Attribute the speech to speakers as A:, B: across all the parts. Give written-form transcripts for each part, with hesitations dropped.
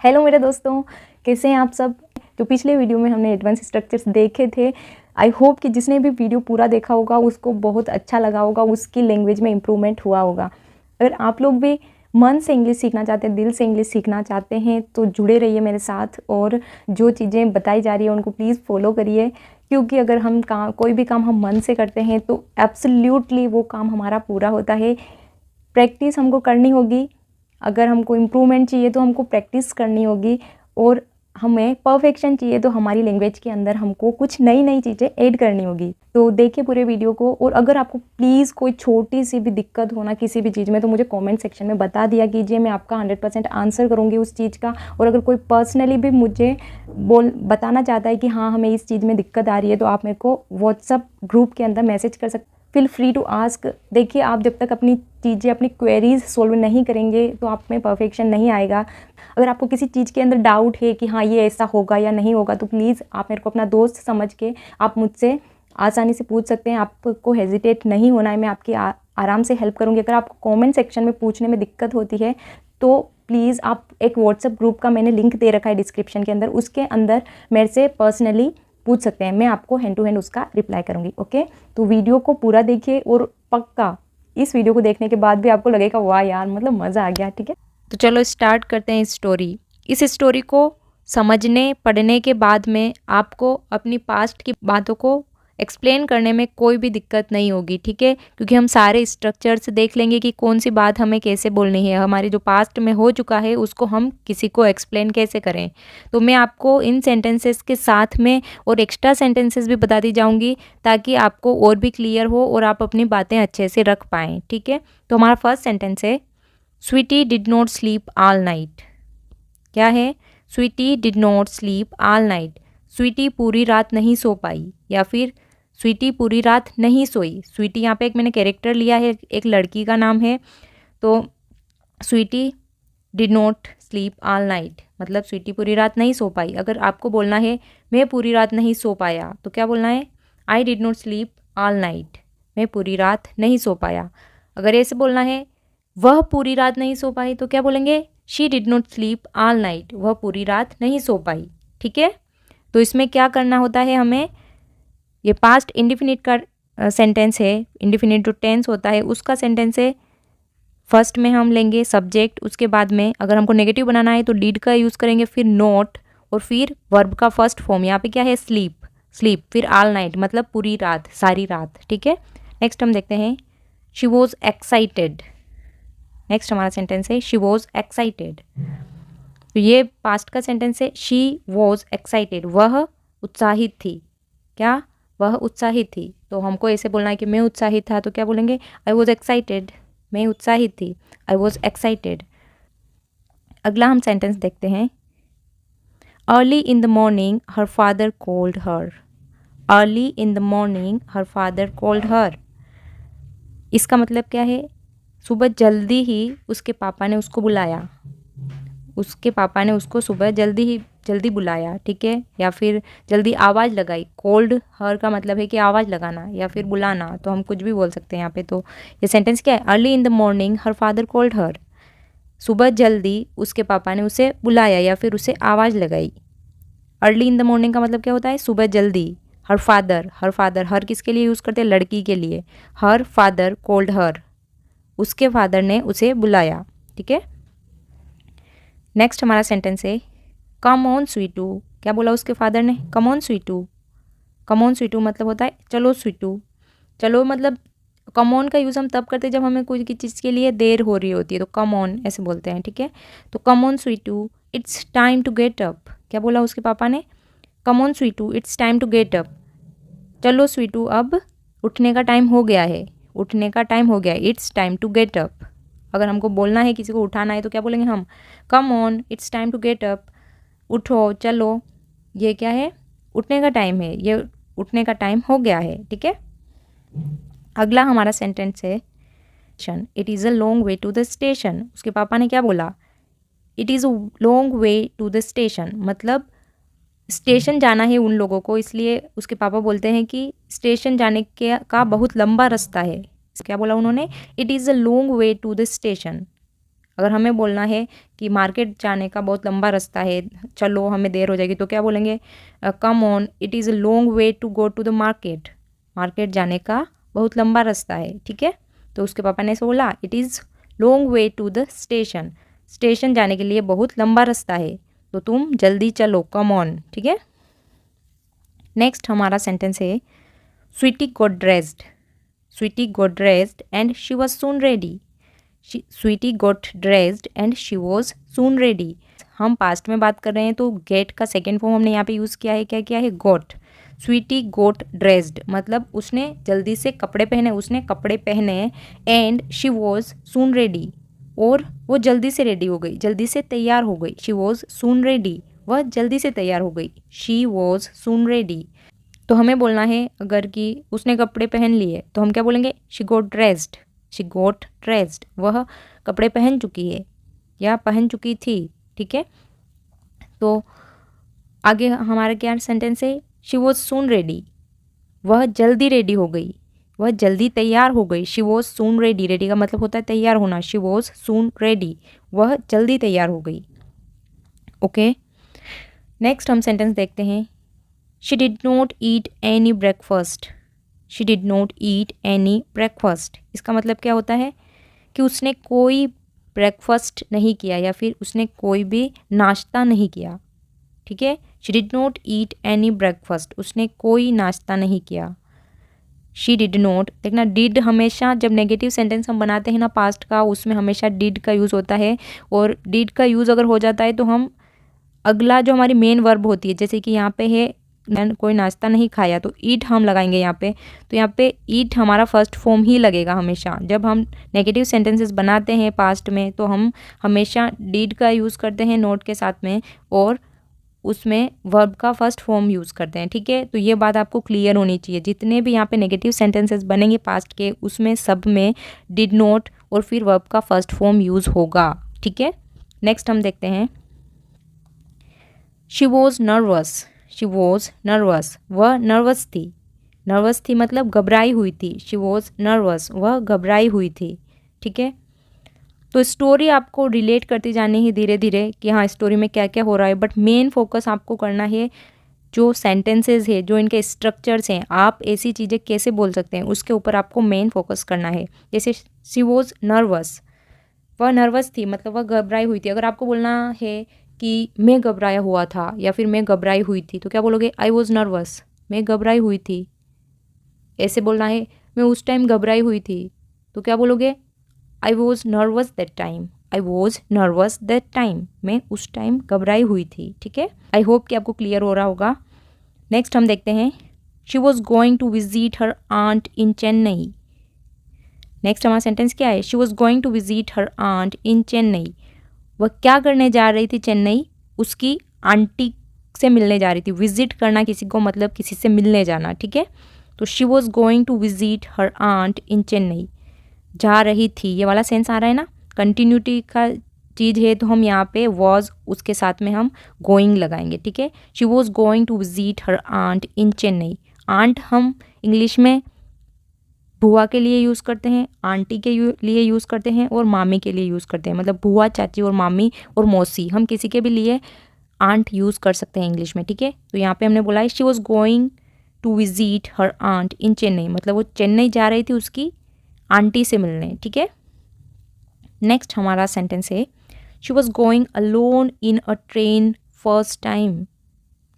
A: Hello मेरे दोस्तों, कैसे हैं आप सब। जो पिछले वीडियो में हमने एडवांस स्ट्रक्चर्स देखे थे, आई होप कि जिसने भी वीडियो पूरा देखा होगा उसको बहुत अच्छा लगा होगा, उसकी लैंग्वेज में इम्प्रूवमेंट हुआ होगा। अगर आप लोग भी मन से इंग्लिश सीखना चाहते हैं, दिल से इंग्लिश सीखना चाहते हैं तो जुड़े रहिए मेरे साथ और जो चीज़ें बताई जा रही है उनको प्लीज़ फॉलो करिए, क्योंकि अगर हम कोई भी काम हम मन से करते हैं तो एब्सोल्युटली वो काम हमारा पूरा होता है। प्रैक्टिस हमको करनी होगी। अगर हमको इम्प्रूवमेंट चाहिए तो हमको प्रैक्टिस करनी होगी, और हमें परफेक्शन चाहिए तो हमारी लैंग्वेज के अंदर हमको कुछ नई नई चीज़ें ऐड करनी होगी। तो देखिए पूरे वीडियो को, और अगर आपको प्लीज़ कोई छोटी सी भी दिक्कत हो ना किसी भी चीज़ में तो मुझे कमेंट सेक्शन में बता दिया कीजिए, मैं आपका 100% आंसर करूँगी उस चीज़ का। और अगर कोई पर्सनली भी मुझे बताना चाहता है कि हाँ हमें इस चीज़ में दिक्कत आ रही है तो आप मेरे को व्हाट्सअप ग्रुप के अंदर मैसेज कर सकते, फील फ्री टू आस्क। देखिए आप जब तक अपनी चीज़ें, अपनी क्वेरीज सोल्व नहीं करेंगे तो आप में परफेक्शन नहीं आएगा। अगर आपको किसी चीज़ के अंदर डाउट है कि हाँ ये ऐसा होगा या नहीं होगा तो प्लीज़ आप मेरे को अपना दोस्त समझ के आप मुझसे आसानी से पूछ सकते हैं। आपको हेजिटेट नहीं होना है, मैं आपकी आराम से हेल्प करूँगी। अगर आपको कमेंट सेक्शन में पूछने में दिक्कत होती है तो प्लीज़ आप एक व्हाट्सएप ग्रुप का मैंने लिंक दे रखा है डिस्क्रिप्शन के अंदर, उसके अंदर मेरे से पर्सनली पूछ सकते हैं, मैं आपको हैंड टू हैंड उसका रिप्लाई करूँगी। ओके, तो वीडियो को पूरा देखिए और पक्का इस वीडियो को देखने के बाद भी आपको लगेगा वाह यार मतलब मज़ा आ गया। ठीक है,
B: तो चलो स्टार्ट करते हैं स्टोरी। इस स्टोरी को समझने पढ़ने के बाद में आपको अपनी पास्ट की बातों को एक्सप्लेन करने में कोई भी दिक्कत नहीं होगी, ठीक है, क्योंकि हम सारे स्ट्रक्चर्स देख लेंगे कि कौन सी बात हमें कैसे बोलनी है, हमारे जो पास्ट में हो चुका है उसको हम किसी को एक्सप्लेन कैसे करें। तो मैं आपको इन सेंटेंसेस के साथ में और एक्स्ट्रा सेंटेंसेस भी बताती जाऊंगी ताकि आपको और भी क्लियर हो और आप अपनी बातें अच्छे से रख पाएँ, ठीक है। तो हमारा फर्स्ट सेंटेंस है, Sweety did not sleep all night. क्या है? Sweety did not sleep all night. Sweety पूरी रात नहीं सो पाई, या फिर स्वीटी पूरी रात नहीं सोई। स्वीटी यहाँ पे एक मैंने कैरेक्टर लिया है, एक लड़की का नाम है। तो Sweety did not sleep all night मतलब स्वीटी पूरी रात नहीं सो पाई। अगर आपको बोलना है मैं पूरी रात नहीं सो पाया तो क्या बोलना है? I did not sleep all night, मैं पूरी रात नहीं सो पाया। अगर ऐसे बोलना है वह पूरी रात नहीं सो पाई तो क्या बोलेंगे? She did not sleep all night, वह पूरी रात नहीं सो पाई, ठीक है। तो इसमें क्या करना होता है हमें, ये पास्ट इंडिफिनिट का सेंटेंस है, इंडिफिनिट जो टेंस होता है उसका सेंटेंस है। फर्स्ट में हम लेंगे सब्जेक्ट, उसके बाद में अगर हमको नेगेटिव बनाना है तो डिड का यूज़ करेंगे, फिर नॉट, और फिर वर्ब का फर्स्ट फॉर्म यहाँ पे क्या है? स्लीप। स्लीप फिर ऑल नाइट मतलब पूरी रात, सारी रात, ठीक है। नेक्स्ट हम देखते हैं, शी वॉज एक्साइटेड। नेक्स्ट हमारा सेंटेंस है शी वॉज एक्साइटेड। तो ये पास्ट का सेंटेंस है, शी वॉज एक्साइटेड, वह उत्साहित थी। क्या? वह उत्साहित थी। तो हमको ऐसे बोलना है कि मैं उत्साहित था तो क्या बोलेंगे? आई वॉज एक्साइटेड, मैं उत्साहित थी, आई वॉज एक्साइटेड। अगला हम सेंटेंस देखते हैं, early in the morning her father called her. Early in the morning her father called her. इसका मतलब क्या है? सुबह जल्दी ही उसके पापा ने उसको बुलाया। उसके पापा ने उसको सुबह जल्दी बुलाया, ठीक है, या फिर जल्दी आवाज़ लगाई। कॉल्ड हर का मतलब है कि आवाज़ लगाना या फिर बुलाना, तो हम कुछ भी बोल सकते हैं यहाँ पे। तो ये सेंटेंस क्या है? Early in the morning her father called her, सुबह जल्दी उसके पापा ने उसे बुलाया या फिर उसे आवाज़ लगाई। अर्ली इन द मॉर्निंग का मतलब क्या होता है? सुबह जल्दी। हर फादर, हर किसके लिए यूज़ करते हैं? लड़की के लिए। हर फादर कॉल्ड हर, उसके फादर ने उसे बुलाया, ठीक है। नेक्स्ट हमारा सेंटेंस है, कम ऑन स्वीटू। क्या बोला उसके फादर ने? Come on Sweetu. Come on Sweetu मतलब होता है चलो स्वीटू। चलो मतलब कम ऑन का यूज़ हम तब करते हैं जब हमें कोई चीज़ के लिए देर हो रही होती है, तो कम ऑन ऐसे बोलते हैं, ठीक है। तो come on Sweetu, it's time to get up. क्या बोला उसके पापा ने? Come on Sweetu, it's time to get up. चलो स्वीटू, अब उठने का टाइम हो गया है। उठने का टाइम हो गया है, it's time to get up. अगर हमको बोलना है, किसी को उठाना है तो क्या बोलेंगे हम? Come on, it's time to get up. उठो, चलो, ये क्या है? उठने का टाइम है, ये उठने का टाइम हो गया है, ठीक है। अगला हमारा सेंटेंस है, it is a long way to the station. उसके पापा ने क्या बोला? It is a long way to the station मतलब स्टेशन जाना है उन लोगों को, इसलिए उसके पापा बोलते हैं कि स्टेशन जाने के का बहुत लंबा रास्ता है। क्या बोला उन्होंने? It is a long way to the station. अगर हमें बोलना है कि मार्केट जाने का बहुत लंबा रास्ता है, चलो हमें देर हो जाएगी, तो क्या बोलेंगे? Come on, it is a long way to go to the market. Market जाने का बहुत लंबा रास्ता है, ठीक है। तो उसके पापा ने ऐसे बोला, it is long way to the station. Station जाने के लिए बहुत लंबा रास्ता है, तो तुम जल्दी चलो, कम ऑन, ठीक है। नेक्स्ट हमारा सेंटेंस है, Sweety got dressed. Sweety got dressed and she was soon ready. Sweety got dressed and she was soon ready. हम पास्ट में बात कर रहे हैं, तो गेट का सेकेंड फॉर्म हमने यहाँ पे यूज़ किया है, क्या किया है? गॉट। स्वीटी गॉट ड्रेस्ड मतलब उसने जल्दी से कपड़े पहने, उसने कपड़े पहने, and she was soon ready, और वो जल्दी से रेडी हो गई, जल्दी से तैयार हो गई। शी वॉज सून रेडी, वह जल्दी से तैयार हो गई। She was soon ready. तो हमें बोलना है अगर कि उसने कपड़े पहन लिए, तो हम क्या बोलेंगे? She got dressed. She got dressed, वह कपड़े पहन चुकी है या पहन चुकी थी, ठीक है। तो आगे हमारा क्या सेंटेंस है? शी वॉज सून रेडी, वह जल्दी रेडी हो गई, वह जल्दी तैयार हो गई। She was soon ready, ready का मतलब होता है तैयार होना। शी वॉज सून रेडी, वह जल्दी तैयार हो गई। ओके, नेक्स्ट हम सेंटेंस देखते हैं, she did not eat any breakfast. She did not eat any breakfast, इसका मतलब क्या होता है कि उसने कोई ब्रेकफास्ट नहीं किया या फिर उसने कोई भी नाश्ता नहीं किया, ठीक है। She did not eat any breakfast, उसने कोई नाश्ता नहीं किया। शी डिड नॉट, देखना डिड हमेशा जब नेगेटिव सेंटेंस हम बनाते हैं ना पास्ट का, उसमें हमेशा डिड का यूज़ होता है, और डिड का यूज़ अगर हो जाता है तो हम अगला जो हमारी मेन वर्ब होती है, जैसे कि यहाँ पे है कोई नाश्ता नहीं खाया, तो ईट हम लगाएंगे यहाँ पे। तो यहाँ पे ईट हमारा फर्स्ट फॉर्म ही लगेगा हमेशा। जब हम नेगेटिव सेंटेंसेस बनाते हैं पास्ट में, तो हम हमेशा डिड का यूज़ करते हैं नोट के साथ में, और उसमें वर्ब का फर्स्ट फॉर्म यूज़ करते हैं, ठीक है। तो ये बात आपको क्लियर होनी चाहिए, जितने भी यहाँ पे नेगेटिव सेंटेंसेस बनेंगे पास्ट के, उसमें सब में डिड नॉट और फिर वर्ब का फर्स्ट फॉर्म यूज़ होगा, ठीक है। नेक्स्ट हम देखते हैं, she was nervous. She was nervous, वह नर्वस थी। नर्वस थी मतलब घबराई हुई थी। शी वॉज नर्वस, वह घबराई हुई थी, ठीक है। तो स्टोरी आपको रिलेट करती जानी है धीरे धीरे कि हाँ स्टोरी में क्या क्या हो रहा है, बट मेन फोकस आपको करना है जो सेंटेंसेस है, जो इनके स्ट्रक्चर्स हैं, आप ऐसी चीज़ें कैसे बोल सकते हैं, उसके ऊपर आपको मेन फोकस करना है। जैसे शी वॉज नर्वस, वह नर्वस थी मतलब वह घबराई हुई थी। अगर आपको बोलना है कि मैं घबराया हुआ था या फिर मैं घबराई हुई थी, तो क्या बोलोगे? आई वॉज नर्वस, मैं घबराई हुई थी। ऐसे बोलना है मैं उस टाइम घबराई हुई थी, तो क्या बोलोगे? I was nervous that time. I was nervous that time, मैं उस टाइम घबराई हुई थी, ठीक है। आई होप कि आपको क्लियर हो रहा होगा। नेक्स्ट हम देखते हैं, she was going to visit her aunt in Chennai. Next हमारा सेंटेंस क्या है? She was going to visit her aunt in Chennai, वह क्या करने जा रही थी चेन्नई? उसकी आंटी से मिलने जा रही थी। विजिट करना किसी को मतलब किसी से मिलने जाना, ठीक है। तो she was going to visit her aunt in Chennai, जा रही थी, ये वाला सेंस आ रहा है ना, कंटिन्यूटी का चीज़ है, तो हम यहाँ पे वॉज उसके साथ में हम गोइंग लगाएंगे, ठीक है। She was going to visit her aunt in Chennai. Aunt हम इंग्लिश में बुआ के लिए यूज़ करते हैं, आंटी के लिए यूज़ करते हैं, और मामी के लिए यूज़ करते हैं। मतलब बुआ, चाची और मामी और मौसी, हम किसी के भी लिए आंट यूज़ कर सकते हैं इंग्लिश में, ठीक है। तो यहाँ पे हमने बोला है she was going to visit her aunt in Chennai, मतलब वो चेन्नई जा रही थी उसकी आंटी से मिलने, ठीक है। नेक्स्ट हमारा सेंटेंस है, she was going alone in a train first time.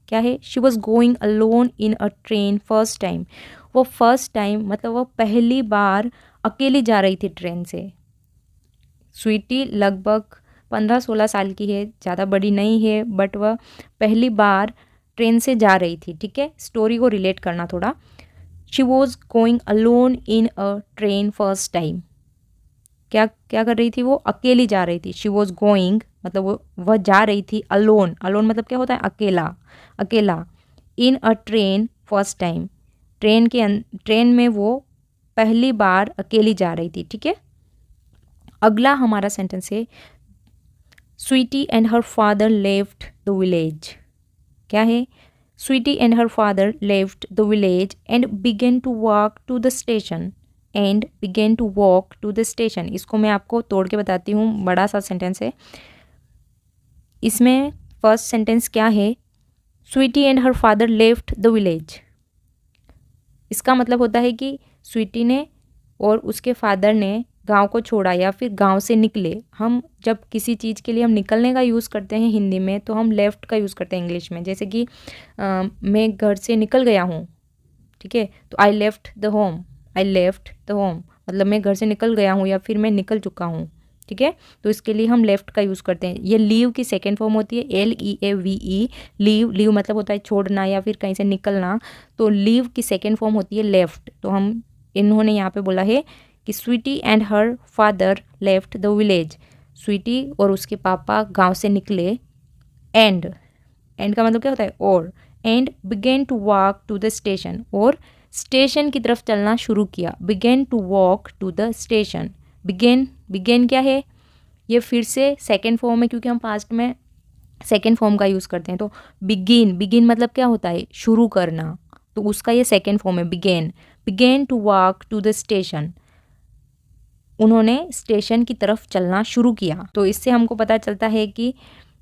B: क्या है? She was going alone in a train first time, वो फर्स्ट टाइम मतलब वो पहली बार अकेली जा रही थी ट्रेन से। स्वीटी लगभग 15-16 साल की है, ज़्यादा बड़ी नहीं है, बट वह पहली बार ट्रेन से जा रही थी, ठीक है। स्टोरी को रिलेट करना थोड़ा। She was going alone in a train first time, क्या क्या कर रही थी? वो अकेली जा रही थी। शी वॉज गोइंग मतलब वह जा रही थी अलोन। अलोन मतलब क्या होता है? अकेला, अकेला। In a train first time, train में वो पहली बार अकेली जा रही थी, ठीक है। अगला हमारा सेंटेंस है, Sweety and her father left the village. क्या है? Sweety and her father left the village and began to walk to the station. And began to walk to the station. इसको मैं आपको तोड़ के बताती हूँ, बड़ा सा सेंटेंस है। इसमें फर्स्ट सेंटेंस क्या है, Sweety and her father left the village. इसका मतलब होता है कि स्वीटी ने और उसके फादर ने गांव को छोड़ा या फिर गांव से निकले। हम जब किसी चीज़ के लिए हम निकलने का यूज़ करते हैं हिंदी में तो हम लेफ्ट का यूज़ करते हैं इंग्लिश में। जैसे कि मैं घर से निकल गया हूँ, ठीक है, तो I left the home, I left the home मतलब मैं घर से निकल गया हूँ या फिर मैं निकल चुका हूँ, ठीक है। तो इसके लिए हम लेफ्ट का यूज़ करते हैं। ये लीव की सेकेंड फॉर्म होती है LEAVE, लीव। लीव मतलब होता है छोड़ना या फिर कहीं से निकलना, तो लीव की सेकेंड फॉर्म होती है लेफ्ट। तो हम इन्होंने यहाँ पे बोला है कि Sweety and her father left the village. Sweety और उसके पापा गांव से निकले। एंड का मतलब क्या होता है, और। And began to walk to the station, और स्टेशन की तरफ चलना शुरू किया। Began to walk to the station. Began क्या है, ये फिर से सेकेंड फॉर्म है क्योंकि हम पास्ट में सेकेंड फॉर्म का यूज़ करते हैं। तो बिगिन मतलब क्या होता है, शुरू करना, तो उसका ये सेकेंड फॉर्म है began to walk to the station. उन्होंने स्टेशन की तरफ चलना शुरू किया। तो इससे हमको पता चलता है कि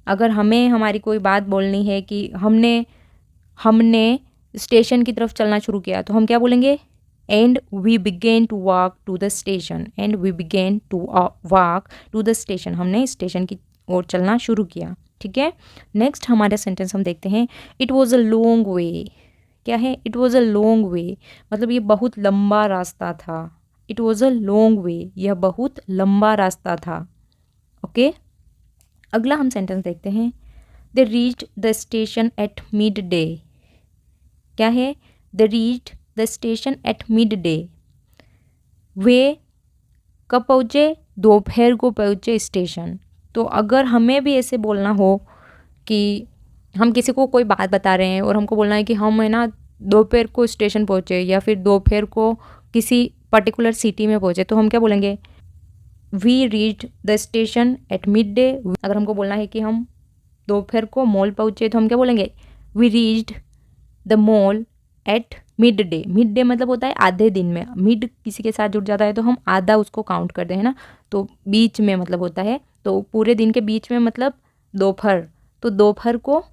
B: अगर हमें हमारी कोई बात बोलनी है कि हमने स्टेशन की तरफ चलना शुरू किया, तो हम क्या बोलेंगे, and we began to walk to the station. And we began to walk to the station, हमने स्टेशन की ओर चलना शुरू किया, ठीक है। नेक्स्ट हमारा सेंटेंस हम देखते हैं, इट वॉज अ लॉन्ग वे। क्या है, इट वॉज अ लॉन्ग वे मतलब ये बहुत लंबा रास्ता था। इट वॉज अ लॉन्ग वे, यह बहुत लंबा रास्ता था, ओके। अगला हम सेंटेंस देखते हैं, they reached the station at mid day. क्या है, they reached the station at mid day. वे कब पहुँचे, दोपहर को पहुँचे स्टेशन। तो अगर हमें भी ऐसे बोलना हो कि हम किसी को कोई बात बता रहे हैं और हमको बोलना है कि हम है ना दोपहर को स्टेशन पहुँचे या फिर दोपहर को किसी पर्टिकुलर सिटी में पहुँचे, तो हम क्या बोलेंगे, we reached the station at mid day. अगर हमको बोलना है कि हम दोपहर को मॉल पहुँचे तो हम क्या बोलेंगे, we reached the mall at mid day. Midday मतलब होता है आधे दिन में। मिड किसी के साथ जुड़ जाता है तो हम आधा उसको काउंट करते हैं ना, तो बीच में मतलब होता है, तो पूरे दिन के बीच में मतलब दोपहर, तो दोपहर को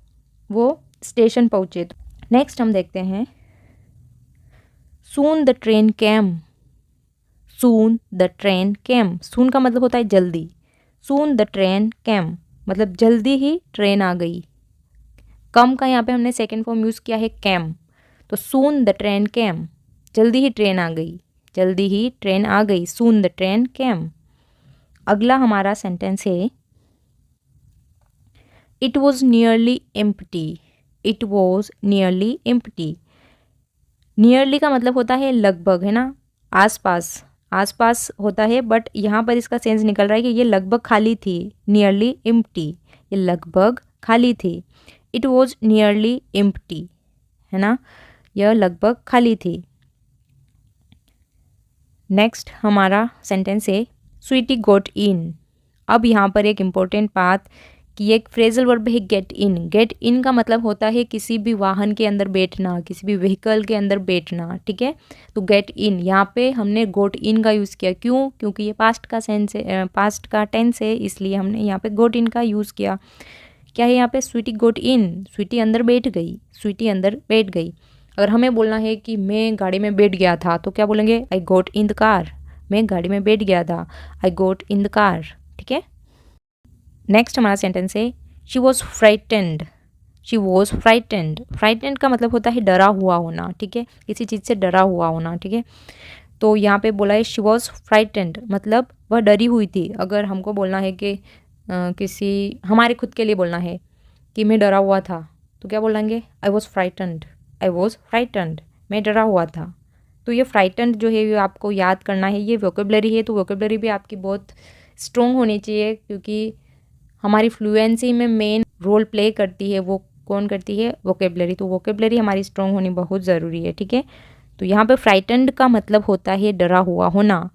B: वो स्टेशन पहुँचे। नेक्स्ट हम देखते हैं, soon the train came. Soon the train came, soon का मतलब होता है जल्दी। सून द ट्रेन कैम मतलब जल्दी ही ट्रेन आ गई। कम का यहाँ पे हमने सेकेंड फॉर्म यूज़ किया है कैम, तो सून द ट्रेन कैम, जल्दी ही ट्रेन आ गई, जल्दी ही ट्रेन आ गई, सून द ट्रेन कैम। अगला हमारा सेंटेंस है, it was nearly empty. It was nearly empty. Nearly का मतलब होता है लगभग, है ना, आसपास, आसपास होता है, बट यहाँ पर इसका सेंस निकल रहा है कि ये लगभग खाली थी। नियरली एम्प्टी, ये लगभग खाली थी। इट वॉज नियरली एम्प्टी, है ना, यह लगभग खाली थी। नेक्स्ट हमारा सेंटेंस है, स्वीटी गोट इन। अब यहाँ पर एक इम्पोर्टेंट बात कि एक फ्रेजल वर्ब है गेट इन। गेट इन का मतलब होता है किसी भी वाहन के अंदर बैठना, किसी भी व्हीकल के अंदर बैठना, ठीक है। तो गेट इन, यहाँ पे हमने गोट इन का यूज़ किया। क्यों, क्योंकि ये पास्ट का सेंस है, पास्ट का टेंस है, इसलिए हमने यहाँ पे गोट इन का यूज़ किया। क्या है यहाँ पे, स्वीटी गोट इन, स्वीटी अंदर बैठ गई, स्वीटी अंदर बैठ गई। अगर हमें बोलना है कि मैं गाड़ी में बैठ गया था तो क्या बोलेंगे, आई गोट इन द कार, मैं गाड़ी में बैठ गया था, आई गोट इन द कार, ठीक है। नेक्स्ट हमारा सेंटेंस है, she was frightened. She was frightened. Frightened का मतलब होता है डरा हुआ होना, ठीक है, किसी चीज़ से डरा हुआ होना, ठीक है। तो यहाँ पे बोला है शी वॉज फ्राइटेंड मतलब वह डरी हुई थी। अगर हमको बोलना है कि किसी हमारे खुद के लिए बोलना है कि मैं डरा हुआ था, तो क्या बोलेंगे, I was frightened, I was frightened, मैं डरा हुआ था। तो ये फ्राइटेंड जो है ये आपको याद करना है, ये वोकेबलरी है, तो वोकेबलरी भी आपकी बहुत स्ट्रॉन्ग होनी चाहिए, क्योंकि हमारी फ्लुएंसी में मेन रोल प्ले करती है, वो कौन करती है, वोकेबलरी। तो वोकेबलरी हमारी स्ट्रॉन्ग होनी बहुत ज़रूरी है, ठीक है। तो यहाँ पे फ्राइटेंड का मतलब होता है डरा हुआ होना।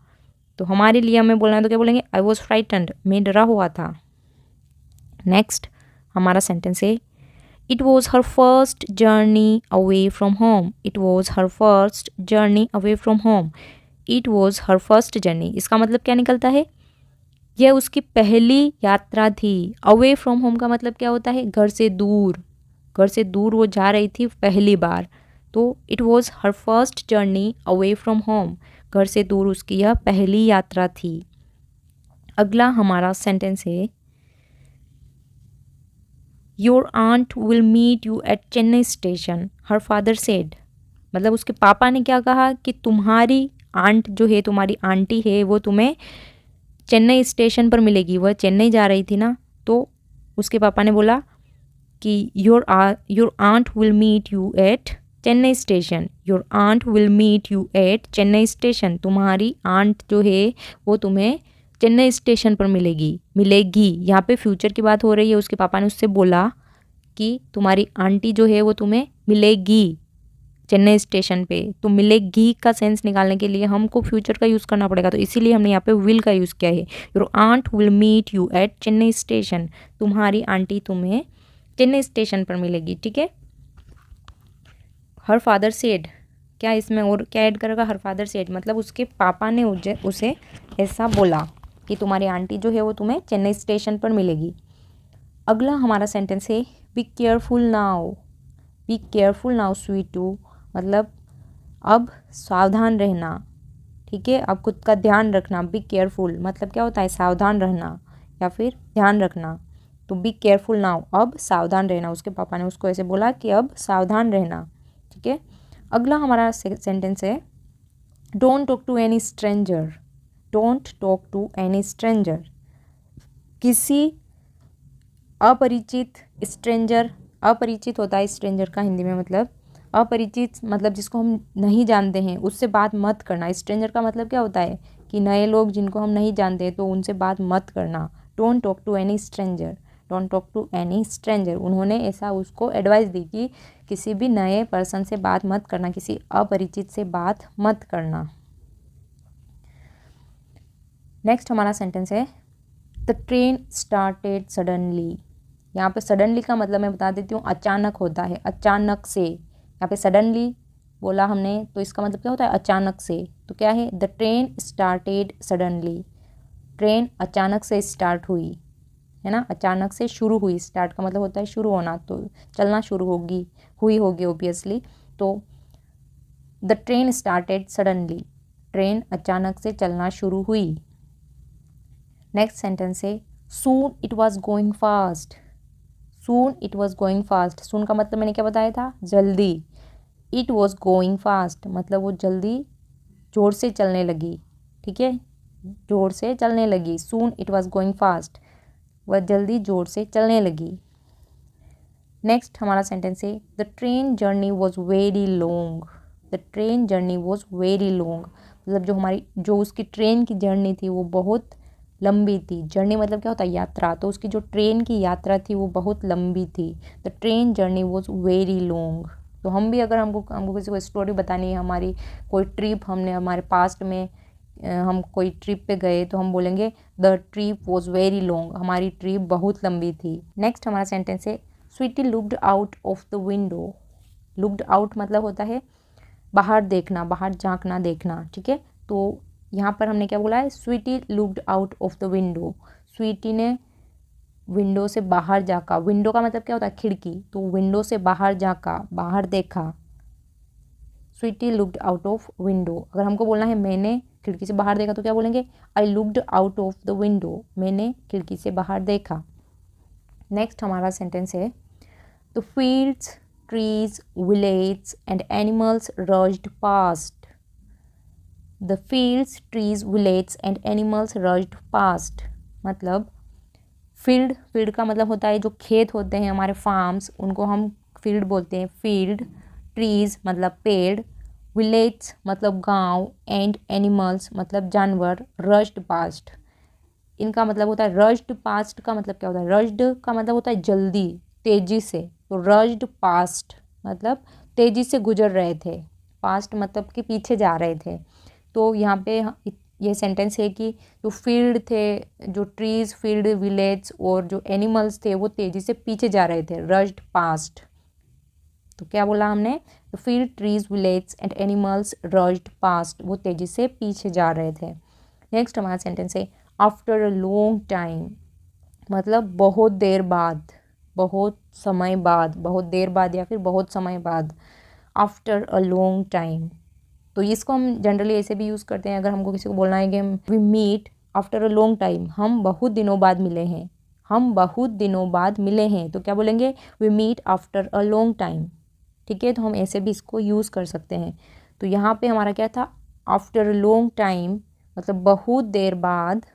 B: तो हमारे लिए हमें बोलना है तो क्या बोलेंगे, आई वॉज फ्राइटेंड, मैं डरा हुआ था। नेक्स्ट हमारा सेंटेंस है, it was her first journey away from home. It was her first journey away from home. It was her first journey. इसका मतलब क्या निकलता है, यह उसकी पहली यात्रा थी। अवे फ्रॉम होम का मतलब क्या होता है, घर से दूर, घर से दूर वो जा रही थी पहली बार। तो it was her first journey away from home, घर से दूर उसकी यह पहली यात्रा थी। अगला हमारा सेंटेंस है, your aunt will meet you at Chennai station her father said. मतलब उसके पापा ने क्या कहा कि तुम्हारी आंट जो है, तुम्हारी आंटी है, वो तुम्हें चेन्नई स्टेशन पर मिलेगी। वह चेन्नई जा रही थी ना, तो उसके पापा ने बोला कि your aunt will meet you at Chennai station, your aunt will meet you at Chennai station. तुम्हारी आंट जो है वो तुम्हें चेन्नई स्टेशन पर मिलेगी। यहाँ पे फ्यूचर की बात हो रही है। उसके पापा ने उससे बोला कि तुम्हारी आंटी जो है वो तुम्हें मिलेगी चेन्नई स्टेशन पे। तो मिलेगी का सेंस निकालने के लिए हमको फ्यूचर का यूज़ करना पड़ेगा, तो इसीलिए हमने यहाँ पे विल का यूज़ किया है। Your aunt will meet you at Chennai station, तुम्हारी आंटी तुम्हें चेन्नई स्टेशन पर मिलेगी। ठीक है। हर फादर सेड, क्या इसमें और क्या ऐड करेगा, हर फादर सेड मतलब उसके पापा ने उसे ऐसा बोला कि तुम्हारी आंटी जो है वो तुम्हें चेन्नई स्टेशन पर मिलेगी। अगला हमारा सेंटेंस है, be careful now. Be careful now Sweetu, मतलब अब सावधान रहना। ठीक है, अब खुद का ध्यान रखना। बी केयरफुल मतलब क्या होता है, सावधान रहना या फिर ध्यान रखना। तो बी केयरफुल नाउ, अब सावधान रहना। उसके पापा ने उसको ऐसे बोला कि अब सावधान रहना। ठीक है। अगला हमारा सेंटेंस है, don't talk to any stranger. Don't talk to any stranger, किसी अपरिचित, स्ट्रेंजर अपरिचित होता है स्ट्रेंजर का हिंदी में मतलब अपरिचित, मतलब जिसको हम नहीं जानते हैं उससे बात मत करना। स्ट्रेंजर का मतलब क्या होता है कि नए लोग जिनको हम नहीं जानते तो उनसे बात मत करना। Don't talk to any stranger, don't talk to any stranger. उन्होंने ऐसा उसको एडवाइस दी कि किसी भी नए पर्सन से बात मत करना, किसी अपरिचित से बात मत करना। नेक्स्ट हमारा सेंटेंस है, द ट्रेन स्टार्टेड सडनली। यहाँ पे सडनली का मतलब मैं बता देती हूँ, अचानक होता है, अचानक से। यहाँ पे सडनली बोला हमने तो इसका मतलब क्या होता है, अचानक से। तो क्या है, the train started suddenly, train अचानक से स्टार्ट हुई, है ना, अचानक से शुरू हुई। स्टार्ट का मतलब होता है शुरू होना, तो चलना शुरू हुई होगी ऑब्वियसली। तो the train started suddenly, train अचानक से चलना शुरू हुई। नेक्स्ट सेंटेंस है, soon it was going fast. Soon it was going fast, soon का मतलब मैंने क्या बताया था, जल्दी। इट वॉज गोइंग फास्ट मतलब वो जल्दी जोर से चलने लगी। ठीक है, जोर से चलने लगी। सून इट वॉज गोइंग फास्ट, वह जल्दी जोर से चलने लगी। नेक्स्ट हमारा सेंटेंस है, the train journey was very long. The train journey was very long मतलब जो उसकी ट्रेन की जर्नी थी वो बहुत लंबी थी। जर्नी मतलब क्या होता है, यात्रा। तो उसकी जो ट्रेन की यात्रा थी वो बहुत लंबी थी। The train journey was very long. तो हम भी अगर हमको किसी को स्टोरी बतानी है, हमारी कोई ट्रिप, हमने हमारे पास्ट में हम कोई ट्रिप पे गए तो हम बोलेंगे the trip was very long, हमारी ट्रिप बहुत लंबी थी। नेक्स्ट हमारा सेंटेंस है, Sweety looked out of the window. Looked out मतलब होता है बाहर देखना, बाहर झांकना, देखना। ठीक है, तो यहाँ पर हमने क्या बोला है, Sweety looked out of the window. Sweety ने विंडो से बाहर झांका। विंडो का मतलब क्या होता है, खिड़की। तो विंडो से बाहर झांका, बाहर देखा। Sweety looked out of window. अगर हमको बोलना है मैंने खिड़की से बाहर देखा तो क्या बोलेंगे, I looked out of the window, मैंने खिड़की से बाहर देखा। नेक्स्ट हमारा सेंटेंस है, the fields, trees, village and animals rushed past. The fields, trees, village and animals rushed past मतलब फील्ड का मतलब होता है जो खेत होते हैं हमारे, फार्म्स, उनको हम फील्ड बोलते हैं। फील्ड, ट्रीज मतलब पेड़, विलेज मतलब गांव, एंड एनिमल्स मतलब जानवर, रश्ड पास्ट इनका मतलब होता है। रश्ड पास्ट का मतलब क्या होता है, रश्ड का मतलब होता है जल्दी, तेजी से। तो रश्ड पास्ट मतलब तेजी से गुजर रहे थे, पास्ट मतलब कि पीछे जा रहे थे। तो यहाँ पे ये सेंटेंस है कि जो फील्ड थे, जो ट्रीज, फील्ड, विलेज और जो एनिमल्स थे वो तेजी से पीछे जा रहे थे, रश्ड पास्ट। तो क्या बोला हमने, the field, trees, village and animals rushed past, वो तेजी से पीछे जा रहे थे। नेक्स्ट हमारा सेंटेंस है आफ्टर अ लॉन्ग टाइम, मतलब बहुत देर बाद, बहुत समय बाद, बहुत देर बाद या फिर बहुत समय बाद, आफ्टर अ लॉन्ग टाइम। तो इसको हम जनरली ऐसे भी यूज़ करते हैं अगर हमको किसी को बोलना है कि we meet after a long time, हम बहुत दिनों बाद मिले हैं, हम बहुत दिनों बाद मिले हैं, तो क्या बोलेंगे, we meet after a long time. ठीक है, तो हम ऐसे भी इसको यूज़ कर सकते हैं। तो यहाँ पे हमारा क्या था, आफ्टर अ लॉन्ग टाइम मतलब बहुत देर बाद।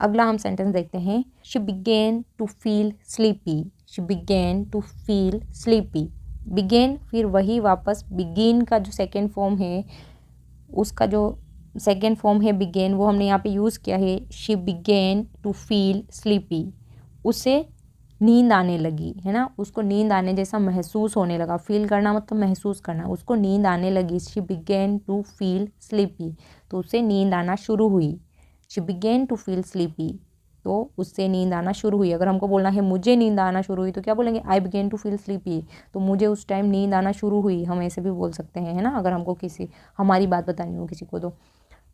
B: अगला हम सेंटेंस देखते हैं, she began to feel sleepy, she began to feel sleepy. Began फिर वही वापस बिगिन का जो सेकेंड फॉर्म है, उसका जो सेकेंड फॉर्म है बिगेन, वो हमने यहाँ पे यूज़ किया है, she began to feel sleepy. उसे नींद आने लगी, है ना, उसको नींद आने जैसा महसूस होने लगा। फील करना मतलब महसूस करना, उसको नींद आने लगी, she began to feel sleepy, तो उसे नींद आना शुरू हुई। She began to feel sleepy, तो उससे नींद आना शुरू हुई। अगर हमको बोलना है मुझे नींद आना शुरू हुई तो क्या बोलेंगे, आई बिगेन टू फील स्लीपी, तो मुझे उस टाइम नींद आना शुरू हुई, हम ऐसे भी बोल सकते हैं, है ना, अगर हमको किसी हमारी बात बतानी हो किसी को तो।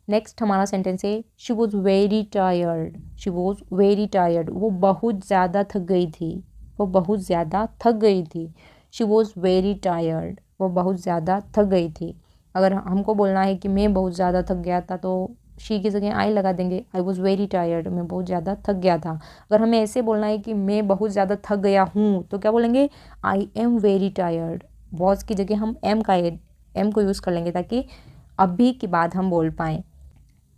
B: नेक्स्ट हमारा सेंटेंस है she was very tired, she was very tired, वो बहुत ज़्यादा थक गई थी, वो बहुत ज़्यादा थक गई थी। शी वॉज वेरी टायर्ड, वो बहुत ज़्यादा थक गई थी। अगर हमको बोलना है कि मैं बहुत ज़्यादा थक गया था तो शी की जगह आई लगा देंगे, आई वॉज वेरी टायर्ड, मैं बहुत ज़्यादा थक गया था। अगर हमें ऐसे बोलना है कि मैं बहुत ज़्यादा थक गया हूँ तो क्या बोलेंगे, I am very tired. Was की जगह हम एम को यूज़ कर लेंगे ताकि अभी की बात हम बोल पाएँ।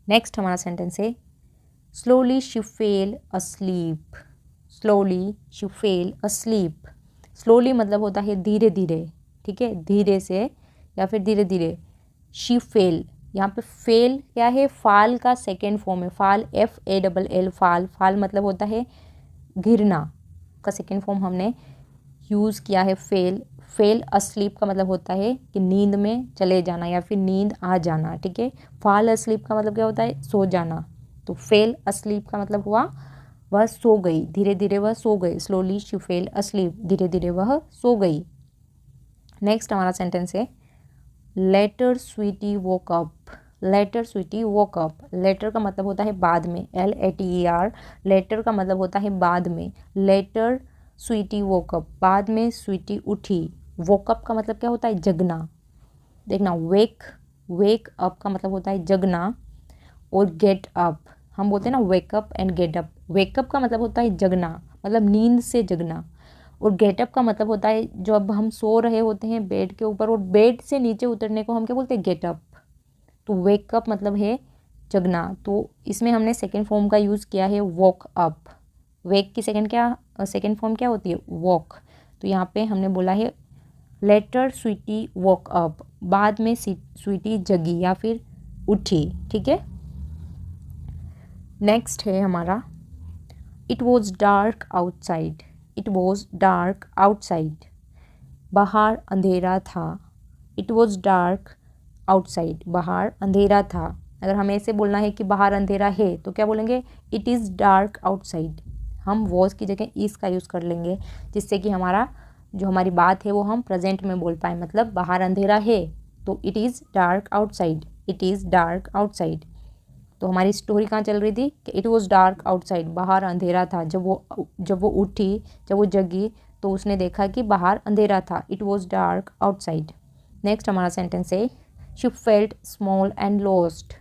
B: नेक्स्ट हमारा सेंटेंस है slowly she fail asleep, slowly she fail asleep. Slowly मतलब होता है धीरे धीरे, ठीक है, धीरे से या फिर धीरे धीरे। शी फेल, यहाँ पे फेल क्या है, फाल का सेकेंड फॉर्म है, फाल, FALL, फाल। फाल मतलब होता है गिरना, का सेकेंड फॉर्म हमने यूज़ किया है फेल। फेल अस्लीप का मतलब होता है कि नींद में चले जाना या फिर नींद आ जाना, ठीक है। फाल अस्लीप का मतलब क्या होता है, सो जाना। तो फेल अस्लीप का मतलब हुआ वह सो गई, धीरे धीरे वह सो गई। स्लोली शी फेल अस्लीप, धीरे धीरे वह सो गई। नेक्स्ट हमारा सेंटेंस है later Sweety woke up, later Sweety woke up. Later का मतलब होता है बाद में, LATER, लेटर का मतलब होता है बाद में। लेटर स्वीटी वोक अप, बाद में स्वीटी उठी। वोकअप का मतलब क्या होता है, जगना। देखना, वेक अप का मतलब होता है जगना, और गेट अप, हम बोलते हैं ना wake up and get up. Wake up का मतलब होता है जगना, मतलब नींद से जगना, और गेटअप का मतलब होता है जब हम सो रहे होते हैं बेड के ऊपर और बेड से नीचे उतरने को हम क्या बोलते हैं, गेटअप। तो वेकअप मतलब है जगना, तो इसमें हमने सेकेंड फॉर्म का यूज़ किया है वॉक अप। वेक की सेकेंड फॉर्म क्या होती है, वॉक। तो यहाँ पे हमने बोला है लेटर स्वीटी वॉक अप, बाद में स्वीटी जगी या फिर उठी, ठीक है। नेक्स्ट है हमारा it was dark outside, it was dark outside, बाहर अंधेरा था। इट वॉज डार्क आउटसाइड, बाहर अंधेरा था। अगर हमें ऐसे बोलना है कि बाहर अंधेरा है तो क्या बोलेंगे, इट इज़ डार्क आउटसाइड। हम वॉज की जगह इस का यूज़ कर लेंगे जिससे कि हमारी बात है वो हम प्रेजेंट में बोल पाए। मतलब बाहर अंधेरा है तो it is dark outside, it is dark outside. तो हमारी स्टोरी कहाँ चल रही थी कि इट वॉज डार्क आउटसाइड, बाहर अंधेरा था। जब वो उठी, जब वो जगी तो उसने देखा कि बाहर अंधेरा था। It was dark outside. Next हमारा सेंटेंस है she felt small and lost.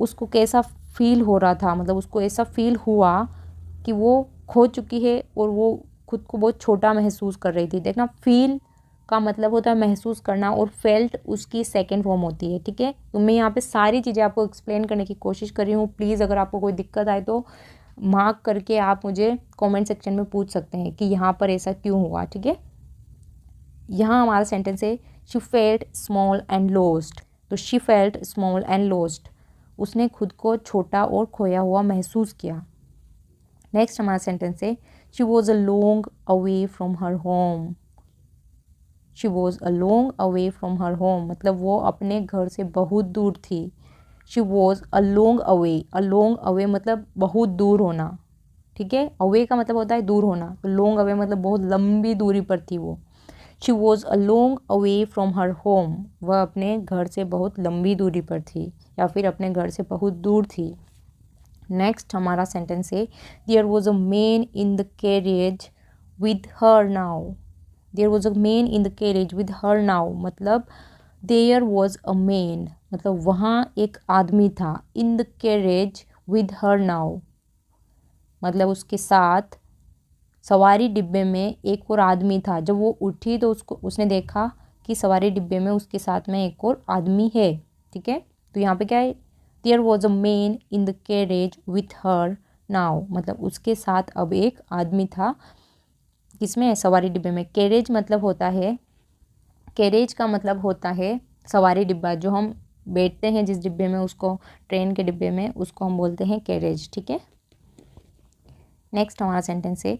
B: उसको कैसा फील हो रहा था, मतलब उसको ऐसा फील हुआ कि वो खो चुकी है और वो खुद को बहुत छोटा महसूस कर रही थी। देखना, फील का मतलब होता है महसूस करना और फेल्ट उसकी सेकेंड फॉर्म होती है, ठीक है। तो मैं यहाँ पे सारी चीज़ें आपको एक्सप्लेन करने की कोशिश कर रही हूँ। प्लीज़ अगर आपको कोई दिक्कत आए तो मार्क करके आप मुझे कमेंट सेक्शन में पूछ सकते हैं कि यहाँ पर ऐसा क्यों हुआ, ठीक है। यहाँ हमारा सेंटेंस है she felt small and lost. तो she felt small and lost, उसने खुद को छोटा और खोया हुआ महसूस किया। नेक्स्ट हमारा सेंटेंस है she was a long away from her home. She was a long away from her home, मतलब वो अपने घर से बहुत दूर थी। She was a long away मतलब बहुत दूर होना, ठीक है। अवे का मतलब होता है दूर होना, तो लॉन्ग अवे मतलब बहुत लंबी दूरी पर थी वो। She was a long away from her home, वह अपने घर से बहुत लंबी दूरी पर थी या फिर अपने घर से बहुत दूर थी। नेक्स्ट हमारा सेंटेंस है there was a man in the carriage with her now. There was a man in the carriage with her now मतलब देयर वॉज अ मैन मतलब वहाँ एक आदमी था, in the carriage with her now मतलब उसके साथ सवारी डिब्बे में एक और आदमी था। जब वो उठी तो उसने देखा कि सवारी डिब्बे में उसके साथ में एक और आदमी है। ठीक है, तो यहाँ पे क्या है, there was a man in the carriage with her now मतलब उसके साथ अब एक आदमी था। किसमें? सवारी डिब्बे में। कैरेज मतलब होता है, कैरेज का मतलब होता है सवारी डिब्बा, जो हम बैठते हैं जिस डिब्बे में, उसको ट्रेन के डिब्बे में, उसको हम बोलते हैं कैरेज। ठीक है, नेक्स्ट हमारा सेंटेंस है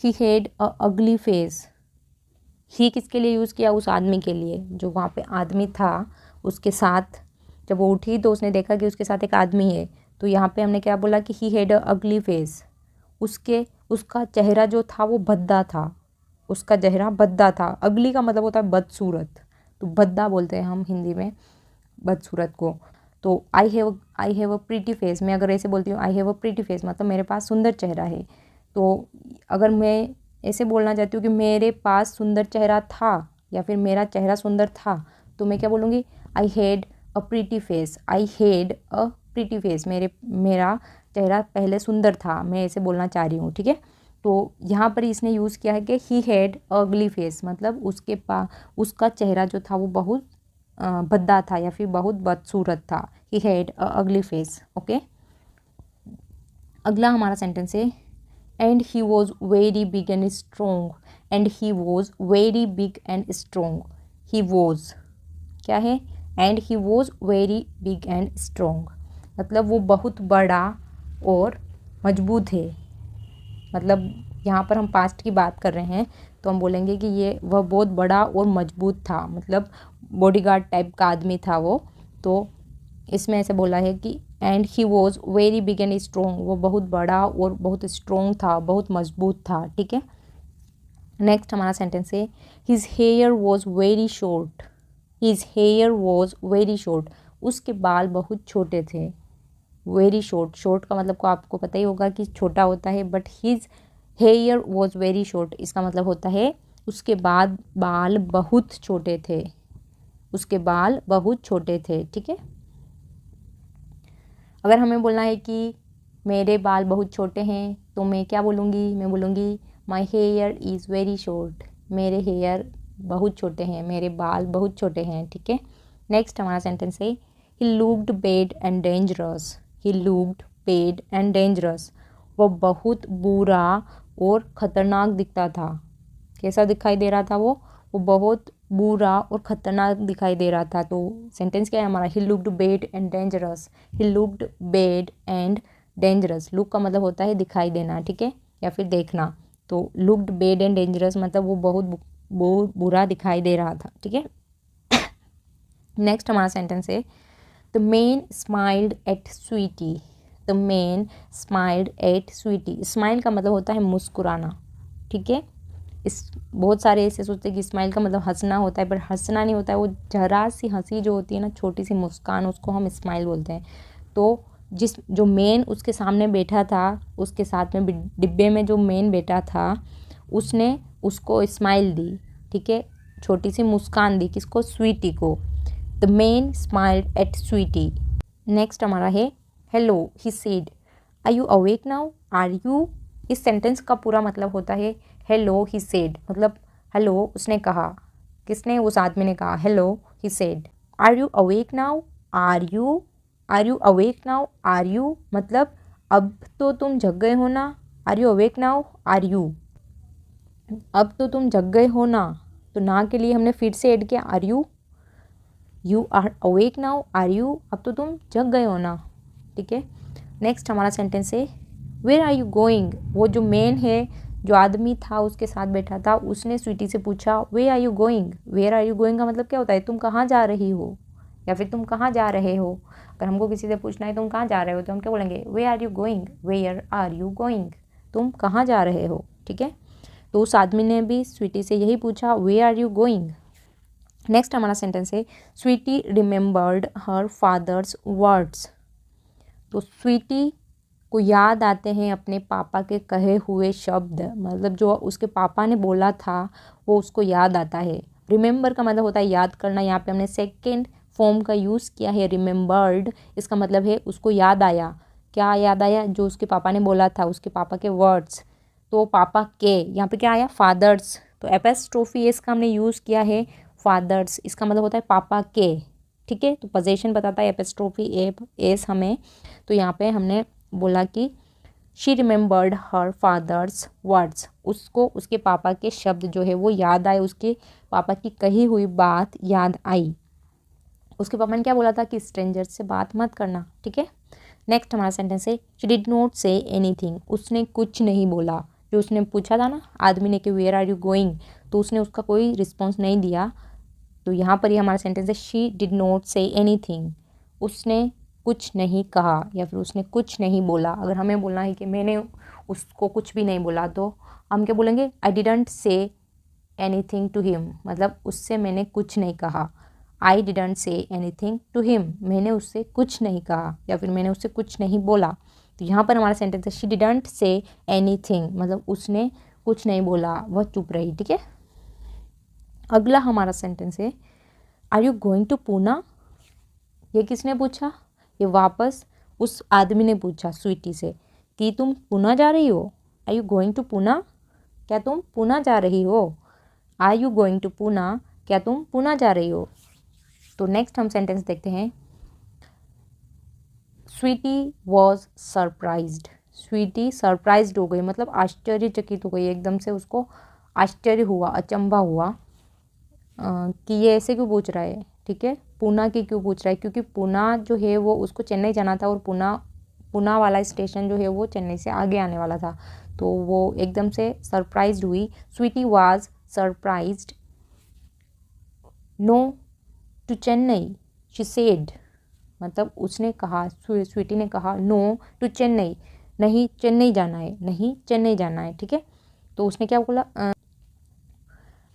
B: ही हैड अ अगली फेस। ही किसके लिए यूज़ किया? उस आदमी के लिए, जो वहाँ पे आदमी था उसके साथ। जब वो उठी तो उसने देखा कि उसके साथ एक आदमी है, तो यहाँ पे हमने क्या बोला कि ही हैड अ अगली फेस। उसका चेहरा जो था वो भद्दा था, उसका चेहरा भद्दा था। अगली का मतलब होता है बदसूरत, तो भद्दा बोलते हैं हम हिंदी में बदसूरत को। तो I have a pretty face, मैं अगर ऐसे बोलती हूँ I have a pretty face मतलब मेरे पास सुंदर चेहरा है। तो अगर मैं ऐसे बोलना चाहती हूँ कि मेरे पास सुंदर चेहरा था या फिर मेरा चेहरा सुंदर था, तो मैं क्या बोलूँगी? I had a pretty face. I had a pretty face, मेरा चेहरा पहले सुंदर था, मैं ऐसे बोलना चाह रही हूँ। ठीक है, तो यहाँ पर इसने यूज़ किया है कि ही हैड अगली फेस मतलब उसका चेहरा जो था वो बहुत भद्दा था या फिर बहुत बदसूरत था। ही हैड अ अगली फेस। ओके, अगला हमारा सेंटेंस है and he was very big and strong. And he was very big and strong. He was क्या है? And he was very big and strong मतलब वो बहुत बड़ा और मजबूत है। मतलब यहाँ पर हम पास्ट की बात कर रहे हैं तो हम बोलेंगे कि वह बहुत बड़ा और मजबूत था, मतलब बॉडीगार्ड टाइप का आदमी था वो। तो इसमें ऐसे बोला है कि and he was very big and strong, वो बहुत बड़ा और बहुत स्ट्रोंग था, बहुत मजबूत था। ठीक है, नेक्स्ट हमारा सेंटेंस है his hair was very short. His hair was very short, उसके बाल बहुत छोटे थे। वेरी शॉर्ट, शॉर्ट का मतलब को आपको पता ही होगा कि छोटा होता है, but his hair was very short इसका मतलब होता है उसके बाल बहुत छोटे थे। उसके बाल बहुत छोटे थे। ठीक है, अगर हमें बोलना है कि मेरे बाल बहुत छोटे हैं तो मैं क्या बोलूँगी? मैं बोलूँगी my here is very short. मेरे हेयर बहुत छोटे हैं, मेरे बाल बहुत छोटे हैं। ठीक है, नेक्स्ट हमारा सेंटेंस है he looked bad and dangerous. He looked bad and dangerous, वो बहुत बुरा और ख़तरनाक दिखता था। कैसा दिखाई दे रहा था वो बहुत बुरा और ख़तरनाक दिखाई दे रहा था। तो सेंटेंस क्या है हमारा? He looked bad and dangerous. He looked bad and dangerous, look का मतलब होता है दिखाई देना, ठीक है, या फिर देखना। तो लुक्ड बैड एंड डेंजरस मतलब वो बहुत बुरा दिखाई दे रहा था। ठीक है, नेक्स्ट हमारा सेंटेंस है the man smiled at Sweety. The man smiled at Sweety, smile का मतलब होता है मुस्कुराना। ठीक है, बहुत सारे ऐसे सोचते हैं कि स्माइल का मतलब हंसना होता है, पर हंसना नहीं होता है, वो जरा सी हंसी जो होती है ना, छोटी सी मुस्कान, उसको हम स्माइल बोलते हैं। तो जो मेन उसके सामने बैठा था, उसके साथ में डिब्बे में जो मेन बैठा था, उसने उसको स्माइल दी। ठीक है, छोटी सी मुस्कान दी, किसको? स्वीटी को। The man smiled at Sweety. Next हमारा है hello he said are you awake now. Are you, इस सेंटेंस का पूरा मतलब होता है हेलो ही सेड मतलब हेलो उसने कहा, किसने? उस आदमी ने कहा। Hello he said are you awake now. Are you awake now. Are you मतलब अब तो तुम जग गए हो ना। Are you awake now. Are you अब तो तुम जग गए हो ना, तो ना के लिए हमने फिर से ऐड किया are you are awake now. Are you अब तो तुम जग गए हो ना। ठीक है, नेक्स्ट हमारा सेंटेंस है वेयर आर यू गोइंग। वो जो मेन है, जो आदमी था उसके साथ बैठा था, उसने स्वीटी से पूछा where are you going. Where are you going का मतलब क्या होता है? तुम कहाँ जा रही हो या फिर तुम कहाँ जा रहे हो। अगर हमको किसी से पूछना है तुम कहाँ जा रहे हो, तो हम क्या बोलेंगे? Where are you going. Where are you going, तुम कहाँ जा रहे हो। ठीक है, तो उस आदमी ने भी स्वीटी से यही पूछा, where are you going. Next हमारा सेंटेंस है, Sweety remembered her father's words. तो स्वीटी को याद आते हैं अपने पापा के कहे हुए शब्द, मतलब जो उसके पापा ने बोला था वो उसको याद आता है। रिमेंबर का मतलब होता है याद करना, यहाँ पे हमने सेकेंड फॉर्म का यूज़ किया है रिमेंबर्ड, इसका मतलब है उसको याद आया। क्या याद आया? जो उसके पापा ने बोला था, उसके पापा के वर्ड्स। तो पापा के, यहाँ पे क्या आया? फादर्स। तो एपेस्ट्रोफी एस का हमने यूज़ किया है फादर्स, इसका मतलब होता है पापा के, ठीक है। तो पोजीशन बताता है एपेस्ट्रोफी एस हमें। तो यहाँ पे हमने बोला कि she remembered her father's words, उसको उसके पापा के शब्द जो है वो याद आए, उसके पापा की कही हुई बात याद आई। उसके पापा ने क्या बोला था कि स्ट्रेंजर से बात मत करना, ठीक है। नेक्स्ट हमारा सेंटेंस है, she did not say anything, उसने कुछ नहीं बोला। जो उसने पूछा था ना आदमी ने कि वेयर आर यू गोइंग, तो उसने उसका कोई रिस्पॉन्स नहीं दिया। तो यहाँ पर ही हमारा सेंटेंस है, she did not say anything, उसने कुछ नहीं कहा या फिर उसने कुछ नहीं बोला। अगर हमें बोलना है कि मैंने उसको कुछ भी नहीं बोला, तो हम क्या बोलेंगे? I didn't say anything to him, मतलब उससे मैंने कुछ नहीं कहा। I didn't say anything to him, मैंने उससे कुछ नहीं कहा या फिर मैंने उससे कुछ नहीं बोला। तो यहाँ पर हमारा सेंटेंस है, शी डिडंट से एनीथिंग, मतलब उसने कुछ नहीं बोला, वह चुप रही, ठीक है। अगला हमारा सेंटेंस है, are you going to Poona. ये किसने पूछा? ये वापस उस आदमी ने पूछा स्वीटी से कि तुम पूना जा रही हो। Are you going to Poona, क्या तुम पूना जा रही हो? Are you going to Poona, क्या तुम पूना जा रही हो? तो नेक्स्ट हम सेंटेंस देखते हैं, Sweety was surprised. Sweety surprised हो गई, मतलब आश्चर्यचकित हो गई, एकदम से उसको आश्चर्य हुआ, अचंभा हुआ कि ये ऐसे क्यों पूछ रहा है, ठीक है। पूना की क्यों पूछ रहा है? क्योंकि पूना जो है वो उसको चेन्नई जाना था और पूना वाला स्टेशन जो है वो चेन्नई से आगे आने वाला था। तो वो एकदम से सरप्राइज्ड हुई। Sweety was surprised no to Chennai, she said, मतलब उसने कहा, स्वीटी ने कहा नो टू चेन्नई, नहीं चेन्नई जाना है, नहीं चेन्नई जाना है, ठीक है। तो उसने क्या बोला?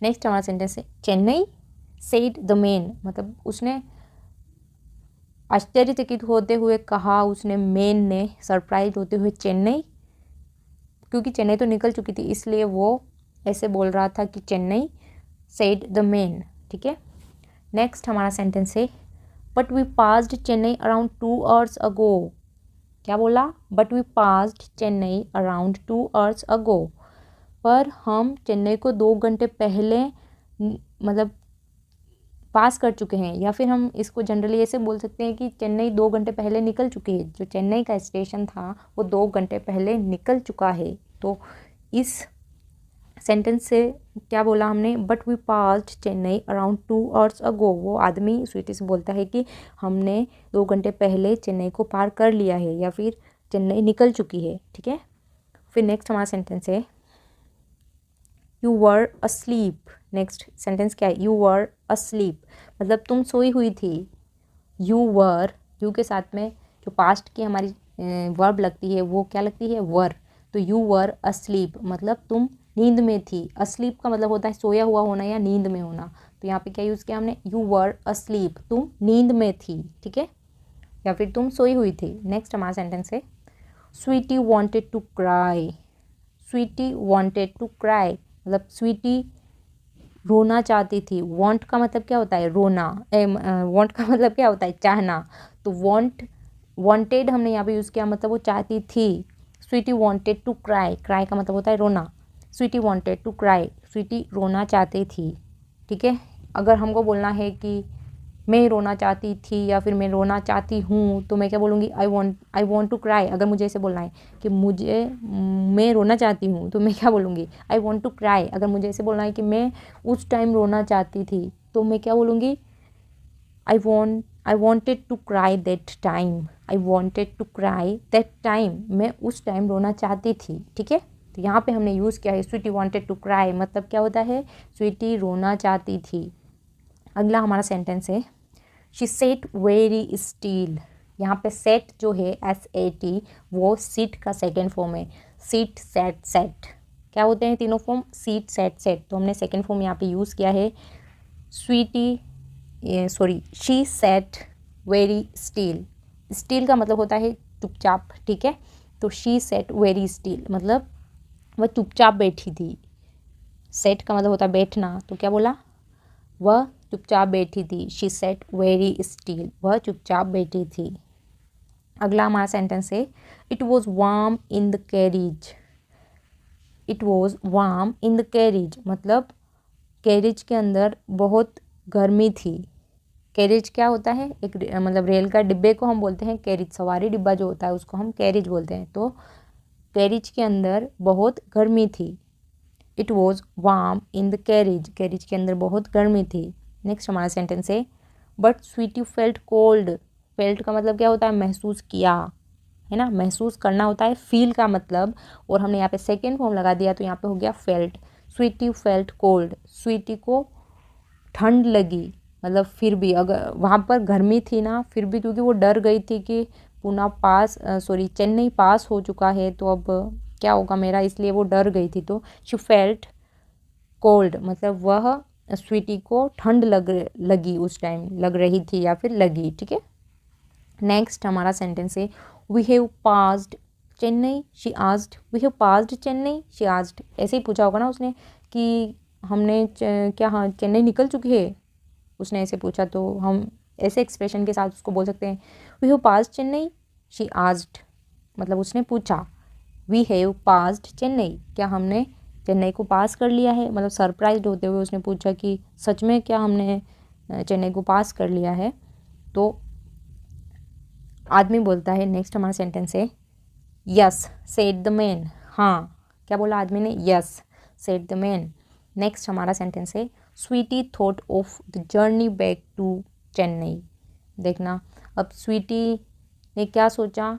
B: नेक्स्ट हमारा सेंटेंस है, चेन्नई सेड द मैन, मतलब उसने आश्चर्यचकित होते हुए कहा, उसने मैन ने सरप्राइज होते हुए चेन्नई, क्योंकि चेन्नई तो निकल चुकी थी इसलिए वो ऐसे बोल रहा था कि चेन्नई सेड द मैन, ठीक है। नेक्स्ट हमारा सेंटेंस है, but we passed Chennai around 2 hours ago. क्या बोला? But we passed Chennai around 2 hours ago, पर हम चेन्नई को 2 घंटे पहले मतलब पास कर चुके हैं, या फिर हम इसको जनरली ऐसे बोल सकते हैं कि चेन्नई 2 घंटे पहले निकल चुकी है। जो चेन्नई का स्टेशन था वो 2 घंटे पहले निकल चुका है। तो इस सेंटेंस से क्या बोला हमने? But we passed Chennai around 2 hours ago. वो आदमी स्वीटी से बोलता है कि हमने 2 घंटे पहले चेन्नई को पार कर लिया है या फिर चेन्नई निकल चुकी है, ठीक है। फिर नेक्स्ट हमारा सेंटेंस है, you were asleep. Next sentence क्या है? यू वर अस्लीप, मतलब तुम सोई हुई थी। यू वर, यू के साथ में जो पास्ट की हमारी वर्ब लगती है वो क्या लगती है? वर। तो यू वर अस्लीप, मतलब तुम नींद में थी। अस्लीप का मतलब होता है सोया हुआ होना या नींद में होना। तो यहाँ पे क्या यूज़ किया हमने? यू वर अस्लीप, तुम नींद में थी, ठीक है, या फिर तुम सोई हुई थी। नेक्स्ट हमारा सेंटेंस है, Sweety wanted to cry. Sweety wanted to cry, मतलब स्वीटी रोना चाहती थी। वॉन्ट का मतलब क्या होता है? रोना। वॉन्ट का मतलब क्या होता है? चाहना। तो वॉन्टेड हमने यहाँ पे यूज़ किया, मतलब वो चाहती थी। Sweety wanted to cry, cry का मतलब होता है रोना। Sweety wanted to cry, Sweety रोना चाहती थी, ठीक है। अगर हमको बोलना है कि मैं रोना चाहती थी या फिर मैं रोना चाहती हूँ, तो मैं क्या बोलूँगी? I want to cry. अगर मुझे ऐसे बोलना है कि मैं रोना चाहती हूँ, तो मैं क्या बोलूँगी? I want to cry. अगर मुझे ऐसे बोलना है कि मैं उस टाइम रोना चाहती थी, तो मैं क्या बोलूँगी? I wanted to cry that time. I wanted to cry that time, मैं उस टाइम रोना चाहती थी, ठीक है। तो यहाँ पे हमने यूज़ किया है स्वीटी वॉन्टेड टू क्राई, मतलब क्या होता है? स्वीटी रोना चाहती थी। अगला हमारा सेंटेंस है, शी सेट वेरी स्टील। यहाँ पे सेट जो है SAT, वो सीट का सेकेंड फॉर्म है। सीट, सेट, सेट, क्या होते हैं तीनों फॉर्म? Seat, set, set. तो हमने सेकेंड फॉर्म यहाँ पे यूज़ किया है she said very still. Still का मतलब होता है चुपचाप, ठीक है। तो शी सेट वेरी स्टिल मतलब वह चुपचाप बैठी थी। सेट का मतलब होता है बैठना, तो क्या बोला? वह चुपचाप बैठी थी। शी सेट वेरी स्टिल, वह चुपचाप बैठी थी। अगला हमारा सेंटेंस है it was warm in the carriage. It was warm in the carriage मतलब कैरिज के अंदर बहुत गर्मी थी। कैरिज क्या होता है? एक मतलब रेल का डिब्बे को हम बोलते हैं कैरिज, सवारी डिब्बा जो होता है उसको हम कैरिज बोलते हैं। तो कैरिज के अंदर बहुत गर्मी थी। It was warm in the carriage, carriage के अंदर बहुत गर्मी थी। नेक्स्ट हमारा सेंटेंस है but Sweety felt cold. Felt का मतलब क्या होता है? महसूस किया, है ना। महसूस करना होता है फील का मतलब, और हमने यहाँ पे सेकेंड फॉर्म लगा दिया तो यहाँ पे हो गया felt. Sweety felt cold, Sweety को ठंड लगी। मतलब फिर भी अगर वहाँ पर गर्मी थी ना, फिर भी क्योंकि वो डर गई थी कि चेन्नई पास हो चुका है तो अब क्या होगा मेरा, इसलिए वो डर गई थी। तो शी फेल्ट कोल्ड मतलब वह स्वीटी को ठंड लगी उस टाइम, लग रही थी या फिर लगी, ठीक है। नेक्स्ट हमारा सेंटेंस है we have passed Chennai she asked. We have passed Chennai she asked. ऐसे ही पूछा होगा ना उसने कि हमने क्या, हाँ चेन्नई निकल चुकी है, उसने ऐसे पूछा तो हम ऐसे एक्सप्रेशन के साथ उसको बोल सकते हैं we have passed Chennai she asked मतलब उसने पूछा। वी हैव पास्ड चेन्नई, क्या हमने चेन्नई को पास कर लिया है, मतलब सरप्राइज्ड होते हुए उसने पूछा कि सच में क्या हमने चेन्नई को पास कर लिया है। तो आदमी बोलता है, नेक्स्ट हमारा सेंटेंस है यस सेड द मैन। हाँ, क्या बोला आदमी ने? Yes said the man. Next हमारा सेंटेंस है Sweety thought of the journey back to Chennai. देखना, अब स्वीटी ने क्या सोचा,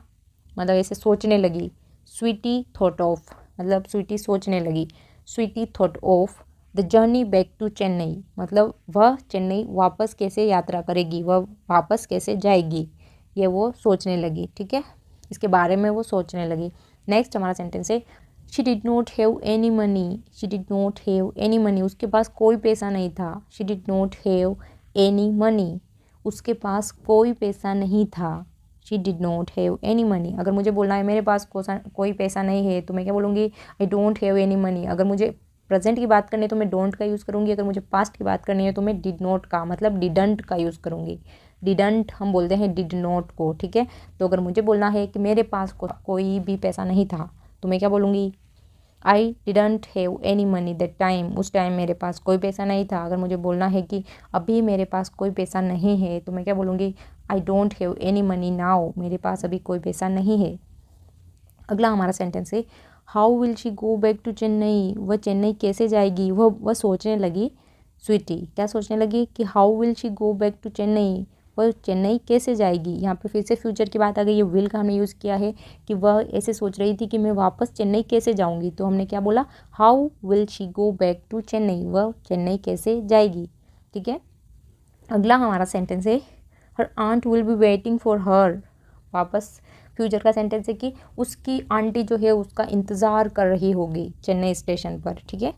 B: मतलब ऐसे सोचने लगी। स्वीटी थॉट ऑफ मतलब स्वीटी सोचने लगी। Sweety thought of the journey back to Chennai मतलब वह चेन्नई वापस कैसे यात्रा करेगी, वह वापस कैसे जाएगी, ये वो सोचने लगी, ठीक है। इसके बारे में वो सोचने लगी। नेक्स्ट हमारा सेंटेंस है she did not have any money. She did not have any money, उसके पास कोई पैसा नहीं था। She did not have any money, उसके पास कोई पैसा नहीं था। She did not have any money. अगर मुझे बोलना है मेरे पास कोई पैसा नहीं है तो मैं क्या बोलूँगी? I don't have any money. अगर मुझे प्रेजेंट की बात करनी है तो मैं डोंट का यूज़ करूँगी। अगर मुझे पास्ट की बात करनी है तो मैं डिड नॉट का मतलब डिडंट का यूज़ करूँगी। डिडंट हम बोलते हैं डिड नॉट को, ठीक है। तो अगर मुझे बोलना है कि मेरे पास कोई भी पैसा नहीं था तो मैं क्या बोलूँगी? I didn't have any money that time, उस टाइम मेरे पास कोई पैसा नहीं था। अगर मुझे बोलना है कि अभी मेरे पास कोई पैसा नहीं है तो मैं क्या बोलूँगी? I don't have any money now, मेरे पास अभी कोई पैसा नहीं है। अगला हमारा सेंटेंस है how will she go back to Chennai. वह चेन्नई कैसे जाएगी, वह सोचने लगी। स्वीटी क्या सोचने लगी कि how will she go back to Chennai, वह चेन्नई कैसे जाएगी। यहाँ पे फिर से फ्यूचर की बात आ गई है, विल का हमने यूज़ किया है कि वह ऐसे सोच रही थी कि मैं वापस चेन्नई कैसे जाऊँगी। तो हमने क्या बोला? How will she go back to Chennai, वह चेन्नई कैसे जाएगी, ठीक है। अगला हमारा सेंटेंस है her aunt will be waiting for her. वापस फ्यूचर का सेंटेंस है कि उसकी आंटी जो है उसका इंतज़ार कर रही होगी चेन्नई स्टेशन पर, ठीक है।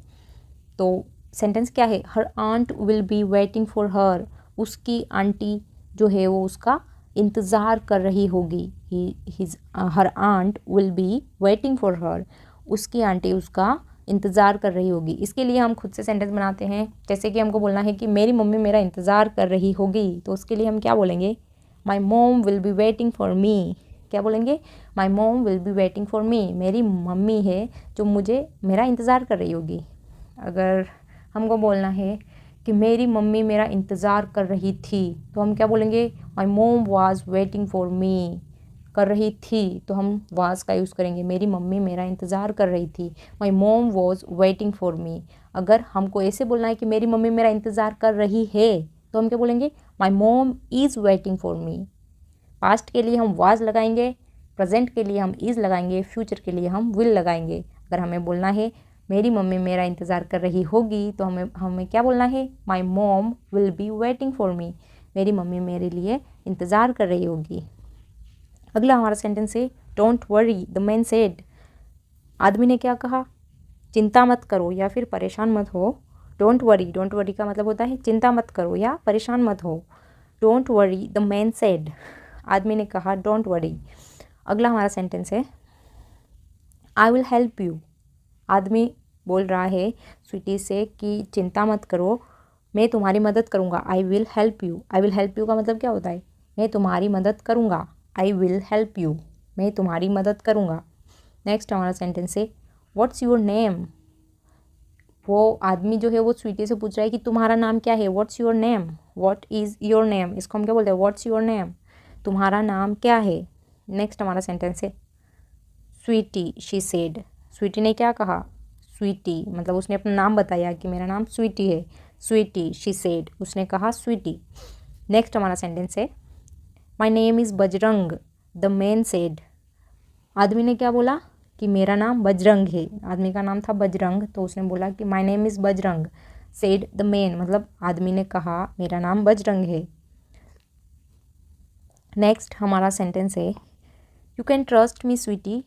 B: तो सेंटेंस क्या है? Her aunt will be waiting for her, उसकी आंटी जो है वो उसका इंतज़ार कर रही होगी। Her aunt will be waiting for her, उसकी आंटी उसका इंतज़ार कर रही होगी। इसके लिए हम खुद से सेंटेंस बनाते हैं। जैसे कि हमको बोलना है कि मेरी मम्मी मेरा इंतज़ार कर रही होगी, तो उसके लिए हम क्या बोलेंगे? माई मोम will be waiting for me. क्या बोलेंगे? माई मोम will be waiting for me, मेरी मम्मी है जो मुझे मेरा इंतज़ार कर रही होगी। अगर हमको बोलना है कि मेरी मम्मी मेरा इंतज़ार कर रही थी तो हम क्या बोलेंगे? माई मोम वाज वेटिंग फॉर मी। कर रही थी तो हम वाज का यूज़ करेंगे। मेरी मम्मी मेरा इंतज़ार कर रही थी। माई मोम वॉज वेटिंग फॉर मी। अगर हमको ऐसे बोलना है कि मेरी मम्मी मेरा इंतज़ार कर रही है तो हम क्या बोलेंगे? माई मोम is waiting for me. Past के लिए हम वाज लगाएंगे, प्रेजेंट के लिए हम इज़ लगाएंगे, फ्यूचर के लिए हम विल लगाएंगे। अगर हमें बोलना है मेरी मम्मी मेरा इंतज़ार कर रही होगी तो हमें क्या बोलना है? माई मोम will be waiting for me, मेरी मम्मी मेरे लिए इंतज़ार कर रही होगी। अगला हमारा सेंटेंस है don't worry the man said. आदमी ने क्या कहा?
A: चिंता मत करो या फिर परेशान मत हो। डोंट वरी का मतलब होता है चिंता मत करो या परेशान मत हो। Don't worry the man said, आदमी ने कहा डोंट वरी। अगला हमारा सेंटेंस है आई विल हेल्प यू। आदमी बोल रहा है स्वीटी से कि चिंता मत करो, मैं तुम्हारी मदद करूँगा। I will help you. I will help you का मतलब क्या होता है? मैं तुम्हारी मदद करूँगा। आई विल हेल्प यू, मैं तुम्हारी मदद करूँगा। नेक्स्ट हमारा सेंटेंस है व्हाट्स योर नेम। वो आदमी जो है वो स्वीटी से पूछ रहा है कि तुम्हारा नाम क्या है। What's your name, what is your name, इसको हम क्या बोलते हैं? व्हाट्स योर नेम, तुम्हारा नाम क्या है। नेक्स्ट हमारा सेंटेंस है स्वीटी शी सेड। स्वीटी ने क्या कहा? स्वीटी मतलब उसने अपना नाम बताया कि मेरा नाम स्वीटी है। स्वीटी शी सेड, उसने कहा स्वीटी। नेक्स्ट हमारा सेंटेंस है my name is Bajrang the man said. आदमी ने क्या बोला कि मेरा नाम बजरंग है। आदमी का नाम था बजरंग, तो उसने बोला कि my name is Bajrang. Said the man मतलब आदमी ने कहा मेरा नाम बजरंग है। नेक्स्ट हमारा सेंटेंस है you can trust me Sweety.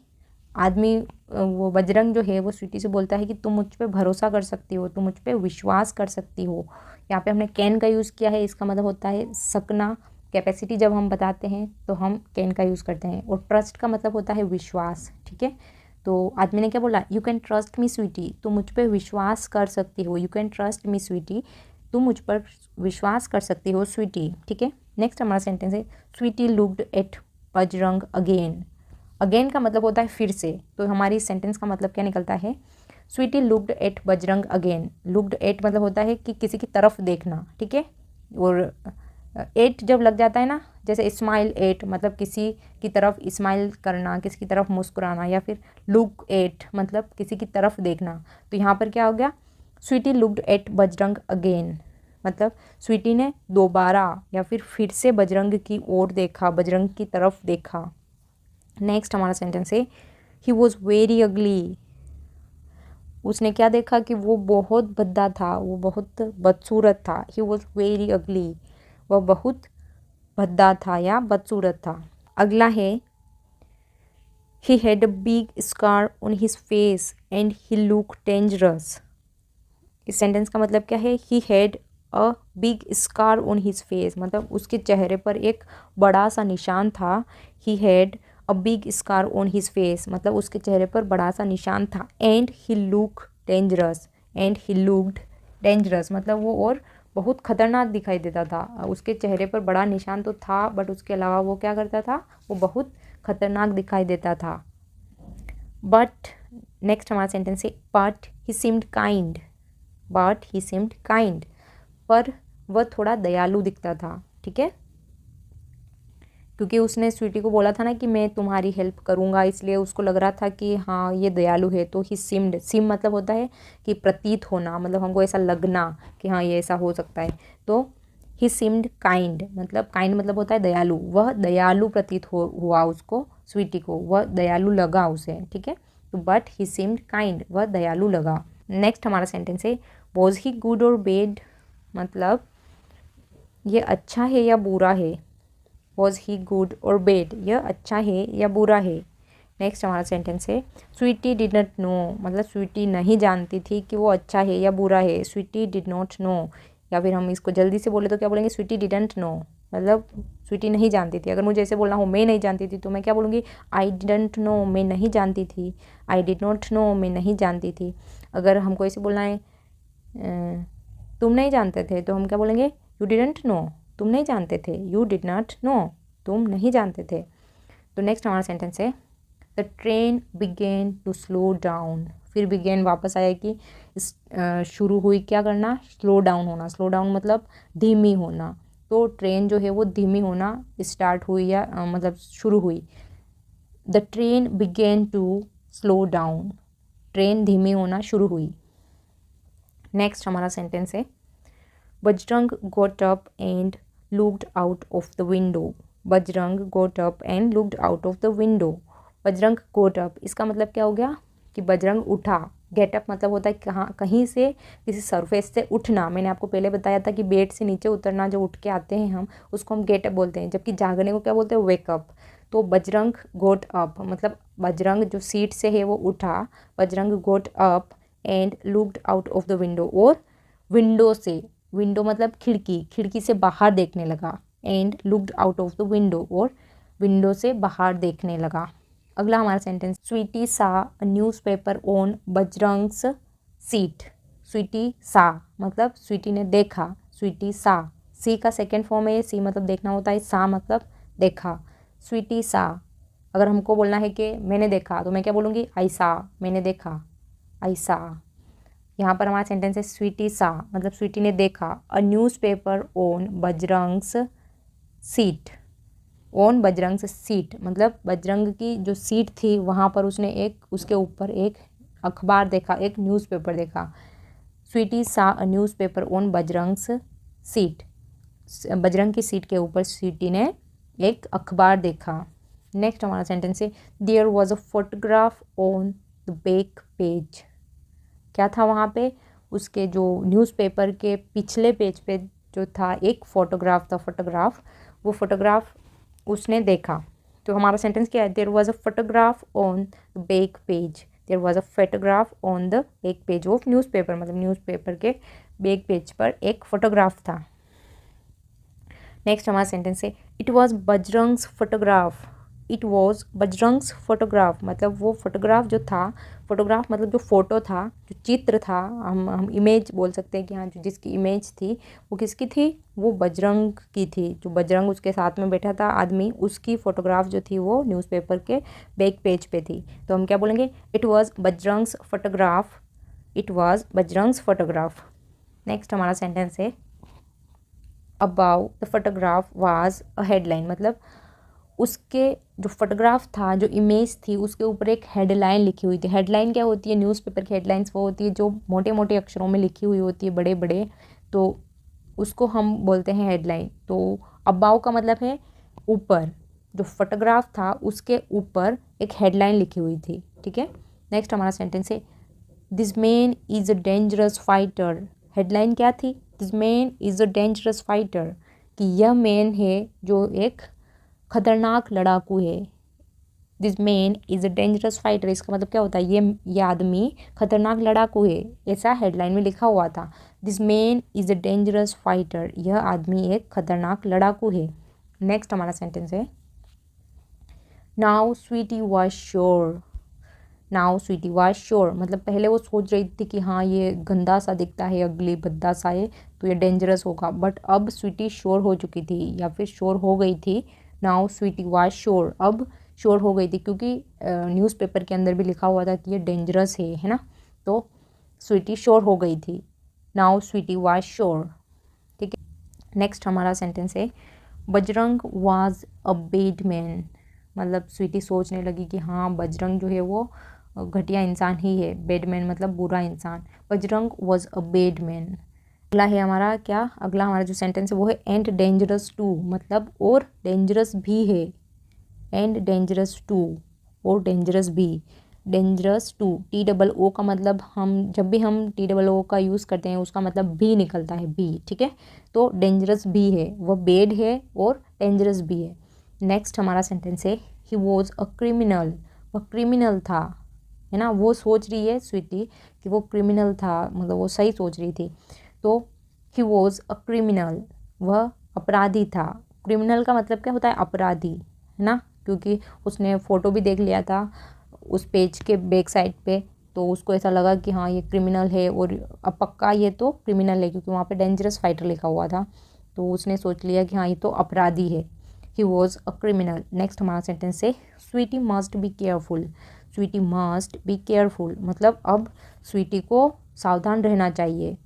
A: आदमी वो बजरंग जो है वो स्वीटी से बोलता है कि तुम मुझ पे भरोसा कर सकती हो, तुम मुझ पे विश्वास कर सकती हो। यहाँ पे हमने कैन का यूज़ किया है, इसका मतलब होता है सकना। कैपेसिटी जब हम बताते हैं तो हम कैन का यूज़ करते हैं, और ट्रस्ट का मतलब होता है विश्वास। ठीक है, तो आदमी ने क्या बोला? You can trust me Sweety, तुम मुझ पर विश्वास कर सकती हो। You can trust me Sweety, तुम मुझ पर विश्वास कर सकती हो स्वीटी। ठीक है, नेक्स्ट हमारा सेंटेंस है Sweety looked at Bajrang again. Again का मतलब होता है फिर से, तो हमारी इस सेंटेंस का मतलब क्या निकलता है? Sweety looked at Bajrang again. Looked at मतलब होता है कि किसी की तरफ देखना। ठीक है, और एट जब लग जाता है ना, जैसे स्माइल एट मतलब किसी की तरफ स्माइल करना, किसी की तरफ मुस्कुराना, या फिर लुक एट मतलब किसी की तरफ देखना। तो यहाँ पर क्या हो गया? Sweety looked at Bajrang again मतलब स्वीटी ने दोबारा या फिर से बजरंग की ओर देखा, बजरंग की तरफ देखा। नेक्स्ट हमारा सेंटेंस है ही वॉज वेरी अगली। उसने क्या देखा? कि वो बहुत भद्दा था, वो बहुत बदसूरत था। ही वॉज वेरी अगली, वह बहुत भद्दा था या बदसूरत था। अगला है he had a big scar on his face and he look dangerous. इस सेंटेंस का मतलब क्या है? He had a big scar on his face मतलब उसके चेहरे पर एक बड़ा सा निशान था। He had a big scar on his face मतलब उसके चेहरे पर बड़ा सा निशान था। And he look dangerous, and he looked dangerous मतलब वो और बहुत खतरनाक दिखाई देता था। उसके चेहरे पर बड़ा निशान तो था, बट उसके अलावा वो क्या करता था? वो बहुत खतरनाक दिखाई देता था। बट नेक्स्ट हमारा सेंटेंस है but he seemed kind. But he seemed kind, पर वह थोड़ा दयालु दिखता था। ठीक है, क्योंकि उसने स्वीटी को बोला था ना कि मैं तुम्हारी हेल्प करूँगा, इसलिए उसको लग रहा था कि हाँ ये दयालु है। तो ही सिम्ड, सिम मतलब होता है कि प्रतीत होना, मतलब हमको ऐसा लगना कि हाँ ये ऐसा हो सकता है। तो ही सिम्ड काइंड मतलब होता है दयालु। वह दयालु प्रतीत हुआ उसको, स्वीटी को, वह दयालु लगा उसे। ठीक है, तो बट ही सिम्ड काइंड, वह दयालु लगा। नेक्स्ट हमारा सेंटेंस है वॉज ही गुड और बैड मतलब ये अच्छा है या बुरा है। वॉज ही गुड और बैड, यह अच्छा है या बुरा है। नेक्स्ट हमारा सेंटेंस है स्वीटी डिड नॉट नो मतलब स्वीटी नहीं जानती थी कि वो अच्छा है या बुरा है। स्वीटी डिड नॉट नो, या फिर हम इसको जल्दी से बोले तो क्या बोलेंगे? स्वीटी डिडंट नो मतलब स्वीटी नहीं जानती थी। अगर मुझे ऐसे बोलना हो मैं नहीं जानती थी तो मैं क्या बोलूँगी? आई डिडंट नो, मैं नहीं जानती थी। आई डिड नॉट नो, मैं नहीं जानती थी। अगर हमको ऐसे बोलना है तुम नहीं जानते थे तो हम क्या बोलेंगे? यू डिडंट नो, तुम नहीं जानते थे। यू डिड नॉट नो, तुम नहीं जानते थे। तो नेक्स्ट हमारा सेंटेंस है the train began to slow down. फिर बिगेन वापस आया कि शुरू हुई क्या करना? स्लो डाउन होना। स्लो डाउन मतलब धीमी होना। तो ट्रेन जो है वो धीमी होना स्टार्ट हुई या मतलब शुरू हुई। The train began to slow down, train धीमी होना शुरू हुई। नेक्स्ट हमारा सेंटेंस है Bajrang got up and looked out of the window. Bajrang got up and looked out of the window. Bajrang got up, इसका मतलब क्या हो गया? कि बजरंग उठा। गेट अप मतलब होता है कहीं से, किसी सरफेस से उठना। मैंने आपको पहले बताया था कि बेड से नीचे उतरना, जो उठ के आते हैं हम, उसको हम गेट अप बोलते हैं। जबकि जागने को क्या बोलते हैं? Wake up. तो बजरंग गोट अप मतलब बजरंग जो सीट से है वो उठा। Bajrang got up
B: and looked out of the window, और विंडो से, विंडो मतलब खिड़की, खिड़की से बाहर देखने लगा। And looked out of the window, और विंडो से बाहर देखने लगा। अगला हमारा sentence, Sweety saw a newspaper on Bajrang's seat. Sweety saw मतलब स्वीटी ने देखा, स्वीटी सा, सी का सेकेंड फॉर्म है ये, सी मतलब देखना होता है, सा मतलब देखा। स्वीटी सा, अगर हमको बोलना है कि मैंने देखा तो मैं क्या बोलूँगी, आई सा, मैंने देखा, आई सा। यहाँ पर हमारा सेंटेंस है स्वीटी सा मतलब स्वीटी ने देखा a newspaper on Bajrang's seat. On Bajrang's seat मतलब बजरंग की जो सीट थी वहाँ पर उसने एक, उसके ऊपर एक अखबार देखा, एक न्यूज़पेपर देखा। Sweety saw a newspaper on Bajrang's seat, Bajrang की सीट के ऊपर स्वीटी ने एक अखबार देखा। नेक्स्ट हमारा सेंटेंस है there was a photograph on the back page. क्या था वहाँ पे, उसके जो न्यूज़पेपर के पिछले पेज पे जो था एक फोटोग्राफ था, फोटोग्राफ, वो फोटोग्राफ उसने देखा। तो हमारा सेंटेंस क्या है, there was a photograph on the back page, there was a photograph on the back page of newspaper, मतलब न्यूज़पेपर के बैक पेज पर एक फोटोग्राफ था। नेक्स्ट हमारा सेंटेंस है it was Bajrang's photograph. It was Bajrang's photograph मतलब वो फोटोग्राफ जो था, फोटोग्राफ मतलब जो फ़ोटो था, जो चित्र था, हम इमेज बोल सकते हैं कि हाँ जो जिसकी इमेज थी वो किसकी थी, वो बजरंग की थी। जो बजरंग उसके साथ में बैठा था आदमी, उसकी फ़ोटोग्राफ जो थी वो न्यूज़पेपर के बैक पेज पे थी। तो हम क्या बोलेंगे, it was Bajrang's photograph, it was Bajrang's photograph. Next हमारा सेंटेंस है about the photograph was a headline मतलब उसके जो फोटोग्राफ था, जो इमेज थी, उसके ऊपर एक हेडलाइन लिखी हुई थी। हेडलाइन क्या होती है, न्यूज़पेपर की हेडलाइंस वो होती है जो मोटे मोटे अक्षरों में लिखी हुई होती है, बड़े बड़े, तो उसको हम बोलते हैं हेडलाइन। तो अबाउ का मतलब है ऊपर, जो फोटोग्राफ था उसके ऊपर एक हेडलाइन लिखी हुई थी, ठीक है। नेक्स्ट हमारा सेंटेंस है this man is a dangerous fighter. Headline क्या थी, this man is a dangerous fighter, कि यह मैन है जो एक खतरनाक लड़ाकू है। This man is a dangerous fighter, इसका मतलब क्या होता है, ये आदमी खतरनाक लड़ाकू है, ऐसा हेडलाइन में लिखा हुआ था। This man is a dangerous fighter, यह आदमी एक खतरनाक लड़ाकू है। नेक्स्ट हमारा सेंटेंस है now Sweety was sure. Now Sweety was sure मतलब पहले वो सोच रही थी कि हाँ ये गंदा सा दिखता है, अगली भद्दा सा है, तो ये डेंजरस होगा, बट अब स्वीटी श्योर हो चुकी थी या फिर श्योर हो गई थी। नाउ स्वीटी वाज श्योर, अब श्योर हो गई थी क्योंकि न्यूज़पेपर के अंदर भी लिखा हुआ था कि ये डेंजरस है ना, तो स्वीटी श्योर हो गई थी। नाउ स्वीटी वाज श्योर, ठीक है। नेक्स्ट हमारा सेंटेंस है Bajrang was a bad man मतलब स्वीटी सोचने लगी कि हाँ बजरंग जो है वो घटिया इंसान ही है, बैडमैन मतलब बुरा इंसान। Bajrang was a badman. अगला है हमारा क्या, अगला हमारा जो सेंटेंस है वो है एंड डेंजरस टू मतलब और डेंजरस भी है, एंड डेंजरस टू और डेंजरस भी। Dangerous too, T double O का मतलब, हम जब भी हम टी डबल ओ का यूज़ करते हैं उसका मतलब भी निकलता है, भी, ठीक है। तो डेंजरस भी है, वह बेड है और डेंजरस भी है। नेक्स्ट हमारा सेंटेंस है ही वॉज अ क्रिमिनल। वह क्रिमिनल था, है ना, वो सोच रही है स्वीटी कि वो क्रिमिनल था, मतलब वो सही सोच रही थी। तो ही वॉज अ क्रिमिनल, वह अपराधी था। क्रिमिनल का मतलब क्या होता है, अपराधी, है ना, क्योंकि उसने फ़ोटो भी देख लिया था उस पेज के बैक साइड पे, तो उसको ऐसा लगा कि हाँ ये क्रिमिनल है, और अब पक्का ये तो क्रिमिनल है क्योंकि वहाँ पे डेंजरस फाइटर लिखा हुआ था, तो उसने सोच लिया कि हाँ ये तो अपराधी है। He was a criminal. Next हमारा सेंटेंस है Sweety must be careful. Sweety must be careful मतलब अब स्वीटी को सावधान रहना चाहिए,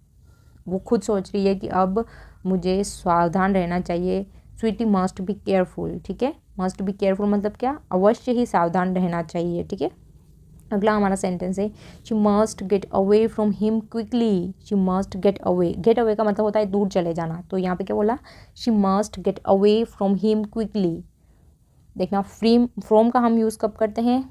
B: वो खुद सोच रही है कि अब मुझे सावधान रहना चाहिए। स्वीटी मस्ट बी केयरफुल, ठीक है। मस्ट बी केयरफुल मतलब क्या, अवश्य ही सावधान रहना चाहिए, ठीक है। अगला हमारा सेंटेंस है she must get away from him quickly. She must get away, get away का मतलब होता है दूर चले जाना, तो यहाँ पे क्या बोला, she must get away from him quickly. देखना फ्रॉम का हम यूज़ कब करते हैं,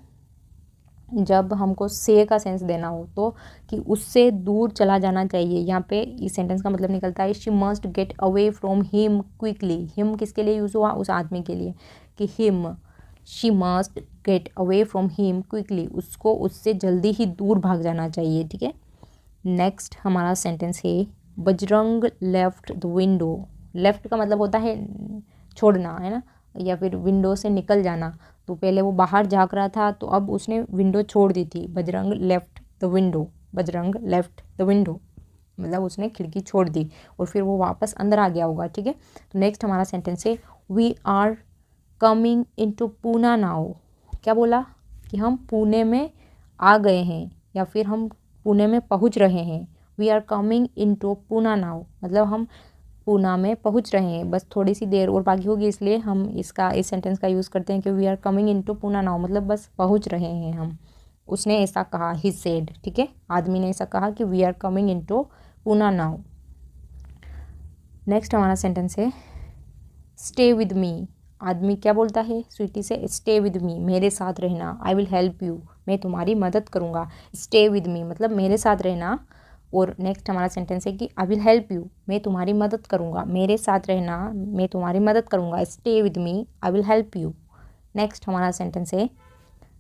B: जब हमको से का सेंस देना हो, तो कि उससे दूर चला जाना चाहिए। यहाँ पे इस सेंटेंस का मतलब निकलता है she must get away from him quickly. Him किसके लिए यूज़ हुआ, उस आदमी के लिए, कि him, she must get away from him quickly, उसको उससे जल्दी ही दूर भाग जाना चाहिए, ठीक है। नेक्स्ट हमारा सेंटेंस है Bajrang left the window. Left का मतलब होता है छोड़ना, है ना, या फिर विंडो से निकल जाना। तो पहले वो बाहर झाँक रहा था तो अब उसने विंडो छोड़ दी थी। Bajrang left the window, Bajrang left the window मतलब उसने खिड़की छोड़ दी और फिर वो वापस अंदर आ गया होगा, ठीक है। तो नेक्स्ट हमारा सेंटेंस है we are coming into Poona now. क्या बोला कि हम पुणे में आ गए हैं या फिर हम पुणे में पहुंच रहे हैं। We are coming into Poona now मतलब हम पूना में पहुंच रहे हैं, बस थोड़ी सी देर और बाकी होगी, इसलिए हम इस सेंटेंस का यूज़ करते हैं कि we are coming into Poona now मतलब बस पहुंच रहे हैं हम। उसने ऐसा कहा, ही सेड, ठीक है, आदमी ने ऐसा कहा कि we are coming into Poona now. Next हमारा सेंटेंस है स्टे विद मी। आदमी क्या बोलता है स्वीटी से, स्टे विद मी, मेरे साथ रहना। आई विल हेल्प यू, मैं तुम्हारी मदद करूँगा। स्टे विद मी मतलब मेरे साथ रहना। और नेक्स्ट हमारा सेंटेंस है कि आई विल हेल्प यू, मैं तुम्हारी मदद करूँगा। मेरे साथ रहना, मैं तुम्हारी मदद करूँगा। Stay with me, I will help you. Next हमारा सेंटेंस है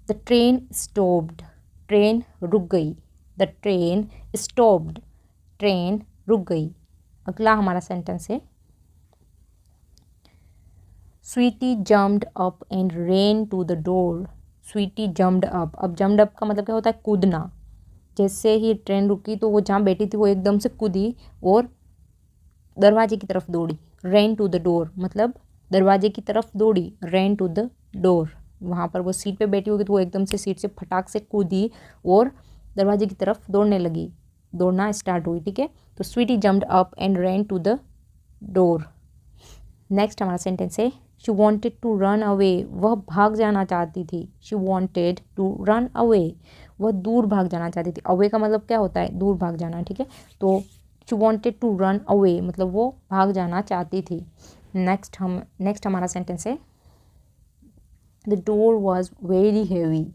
B: द ट्रेन स्टॉप्ड, ट्रेन रुक गई। द ट्रेन स्टॉप्ड, ट्रेन रुक गई। अगला हमारा सेंटेंस है Sweety jumped up and ran to the door. Sweety jumped up, अब जम्प्ड अप का मतलब क्या होता है कूदना। जैसे ही ट्रेन रुकी तो वो जहाँ बैठी थी वो एकदम से कूदी और दरवाजे की तरफ दौड़ी। रेन टू द डोर मतलब दरवाजे की तरफ दौड़ी। रेन टू द डोर, वहाँ पर वो सीट पे बैठी होगी तो वो एकदम से सीट से फटाक से कूदी और दरवाजे की तरफ दौड़ने लगी, दौड़ना स्टार्ट हुई, ठीक है। तो Sweety jumped up and ran to the door. Next हमारा सेंटेंस है she wanted to run away, वह भाग जाना चाहती थी। She wanted to run away, वह दूर भाग जाना चाहती थी। अवे का मतलब क्या होता है दूर भाग जाना, ठीक है। तो she wanted to run away मतलब वो भाग जाना चाहती थी। नेक्स्ट हमारा सेंटेंस है the door was very heavy.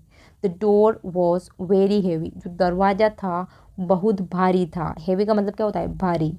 B: The door was very heavy, जो दरवाज़ा था बहुत भारी था। हैवी का मतलब क्या होता है भारी।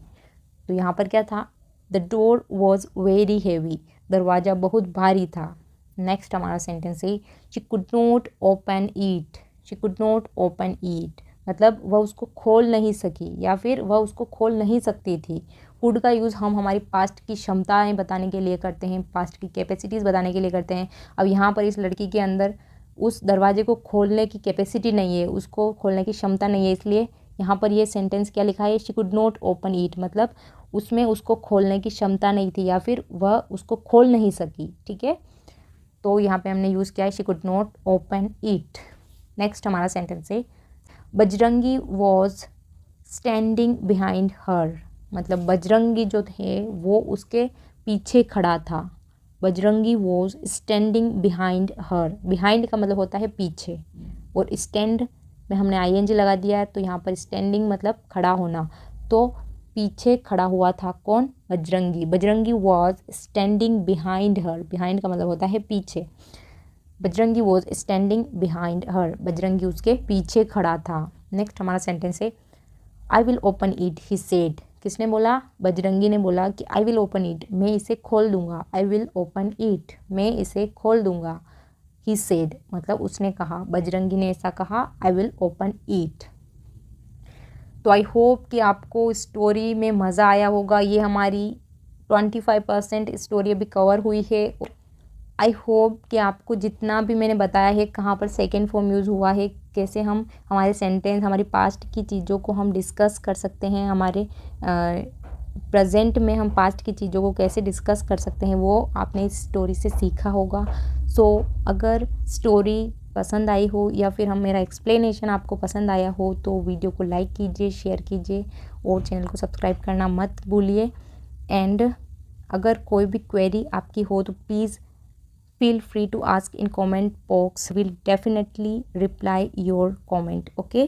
B: तो यहाँ पर क्या था the door was very heavy, दरवाज़ा बहुत भारी था। नेक्स्ट हमारा सेंटेंस है she could not open it. She could not open it मतलब वह उसको खोल नहीं सकी या फिर वह उसको खोल नहीं सकती थी। कुड का यूज़ हम हमारी पास्ट की क्षमताएं बताने के लिए करते हैं, पास्ट की कैपेसिटीज़ बताने के लिए करते हैं। अब यहाँ पर इस लड़की के अंदर उस दरवाजे को खोलने की कैपेसिटी नहीं है, उसको खोलने की क्षमता नहीं है, इसलिए यहाँ पर ये सेंटेंस क्या लिखा है she could not open it मतलब उसमें उसको खोलने की क्षमता नहीं थी या फिर वह उसको खोल नहीं सकी, ठीक है। तो यहाँ पे हमने यूज़ किया है she could not open eat. Next हमारा सेंटेंस है Bajrangi was standing behind her मतलब बजरंगी जो थे वो उसके पीछे खड़ा था। Bajrangi was standing behind her, behind का मतलब होता है पीछे और स्टैंड में हमने ING लगा दिया है तो यहाँ पर स्टैंडिंग मतलब खड़ा होना। तो पीछे खड़ा हुआ था कौन Bajrangi. Bajrangi was standing behind her, behind का मतलब होता है पीछे। Bajrangi was standing behind her, Bajrangi उसके पीछे खड़ा था। नेक्स्ट हमारा सेंटेंस है I will open it he said. किसने बोला बजरंगी ने बोला कि आई विल ओपन इट, मैं इसे खोल दूंगा। आई विल ओपन इट, मैं इसे खोल दूंगा। ही सेड मतलब उसने कहा, बजरंगी ने ऐसा कहा आई विल ओपन इट। तो आई होप कि आपको स्टोरी में मज़ा आया होगा। ये हमारी 25% स्टोरी अभी कवर हुई है। आई होप कि आपको जितना भी मैंने बताया है कहाँ पर सेकेंड फॉर्म यूज़ हुआ है, कैसे हम हमारे सेंटेंस हमारी पास्ट की चीज़ों को हम डिस्कस कर सकते हैं, हमारे प्रेजेंट में हम पास्ट की चीज़ों को कैसे डिस्कस कर सकते हैं, वो आपने इस स्टोरी से सीखा होगा। सो अगर स्टोरी पसंद आई हो या फिर हम मेरा एक्सप्लेनेशन आपको पसंद आया हो तो वीडियो को लाइक कीजिए, शेयर कीजिए और चैनल को सब्सक्राइब करना मत भूलिए। एंड अगर कोई भी क्वेरी आपकी हो तो please feel free to ask in comment box. We'll definitely reply your comment. Okay.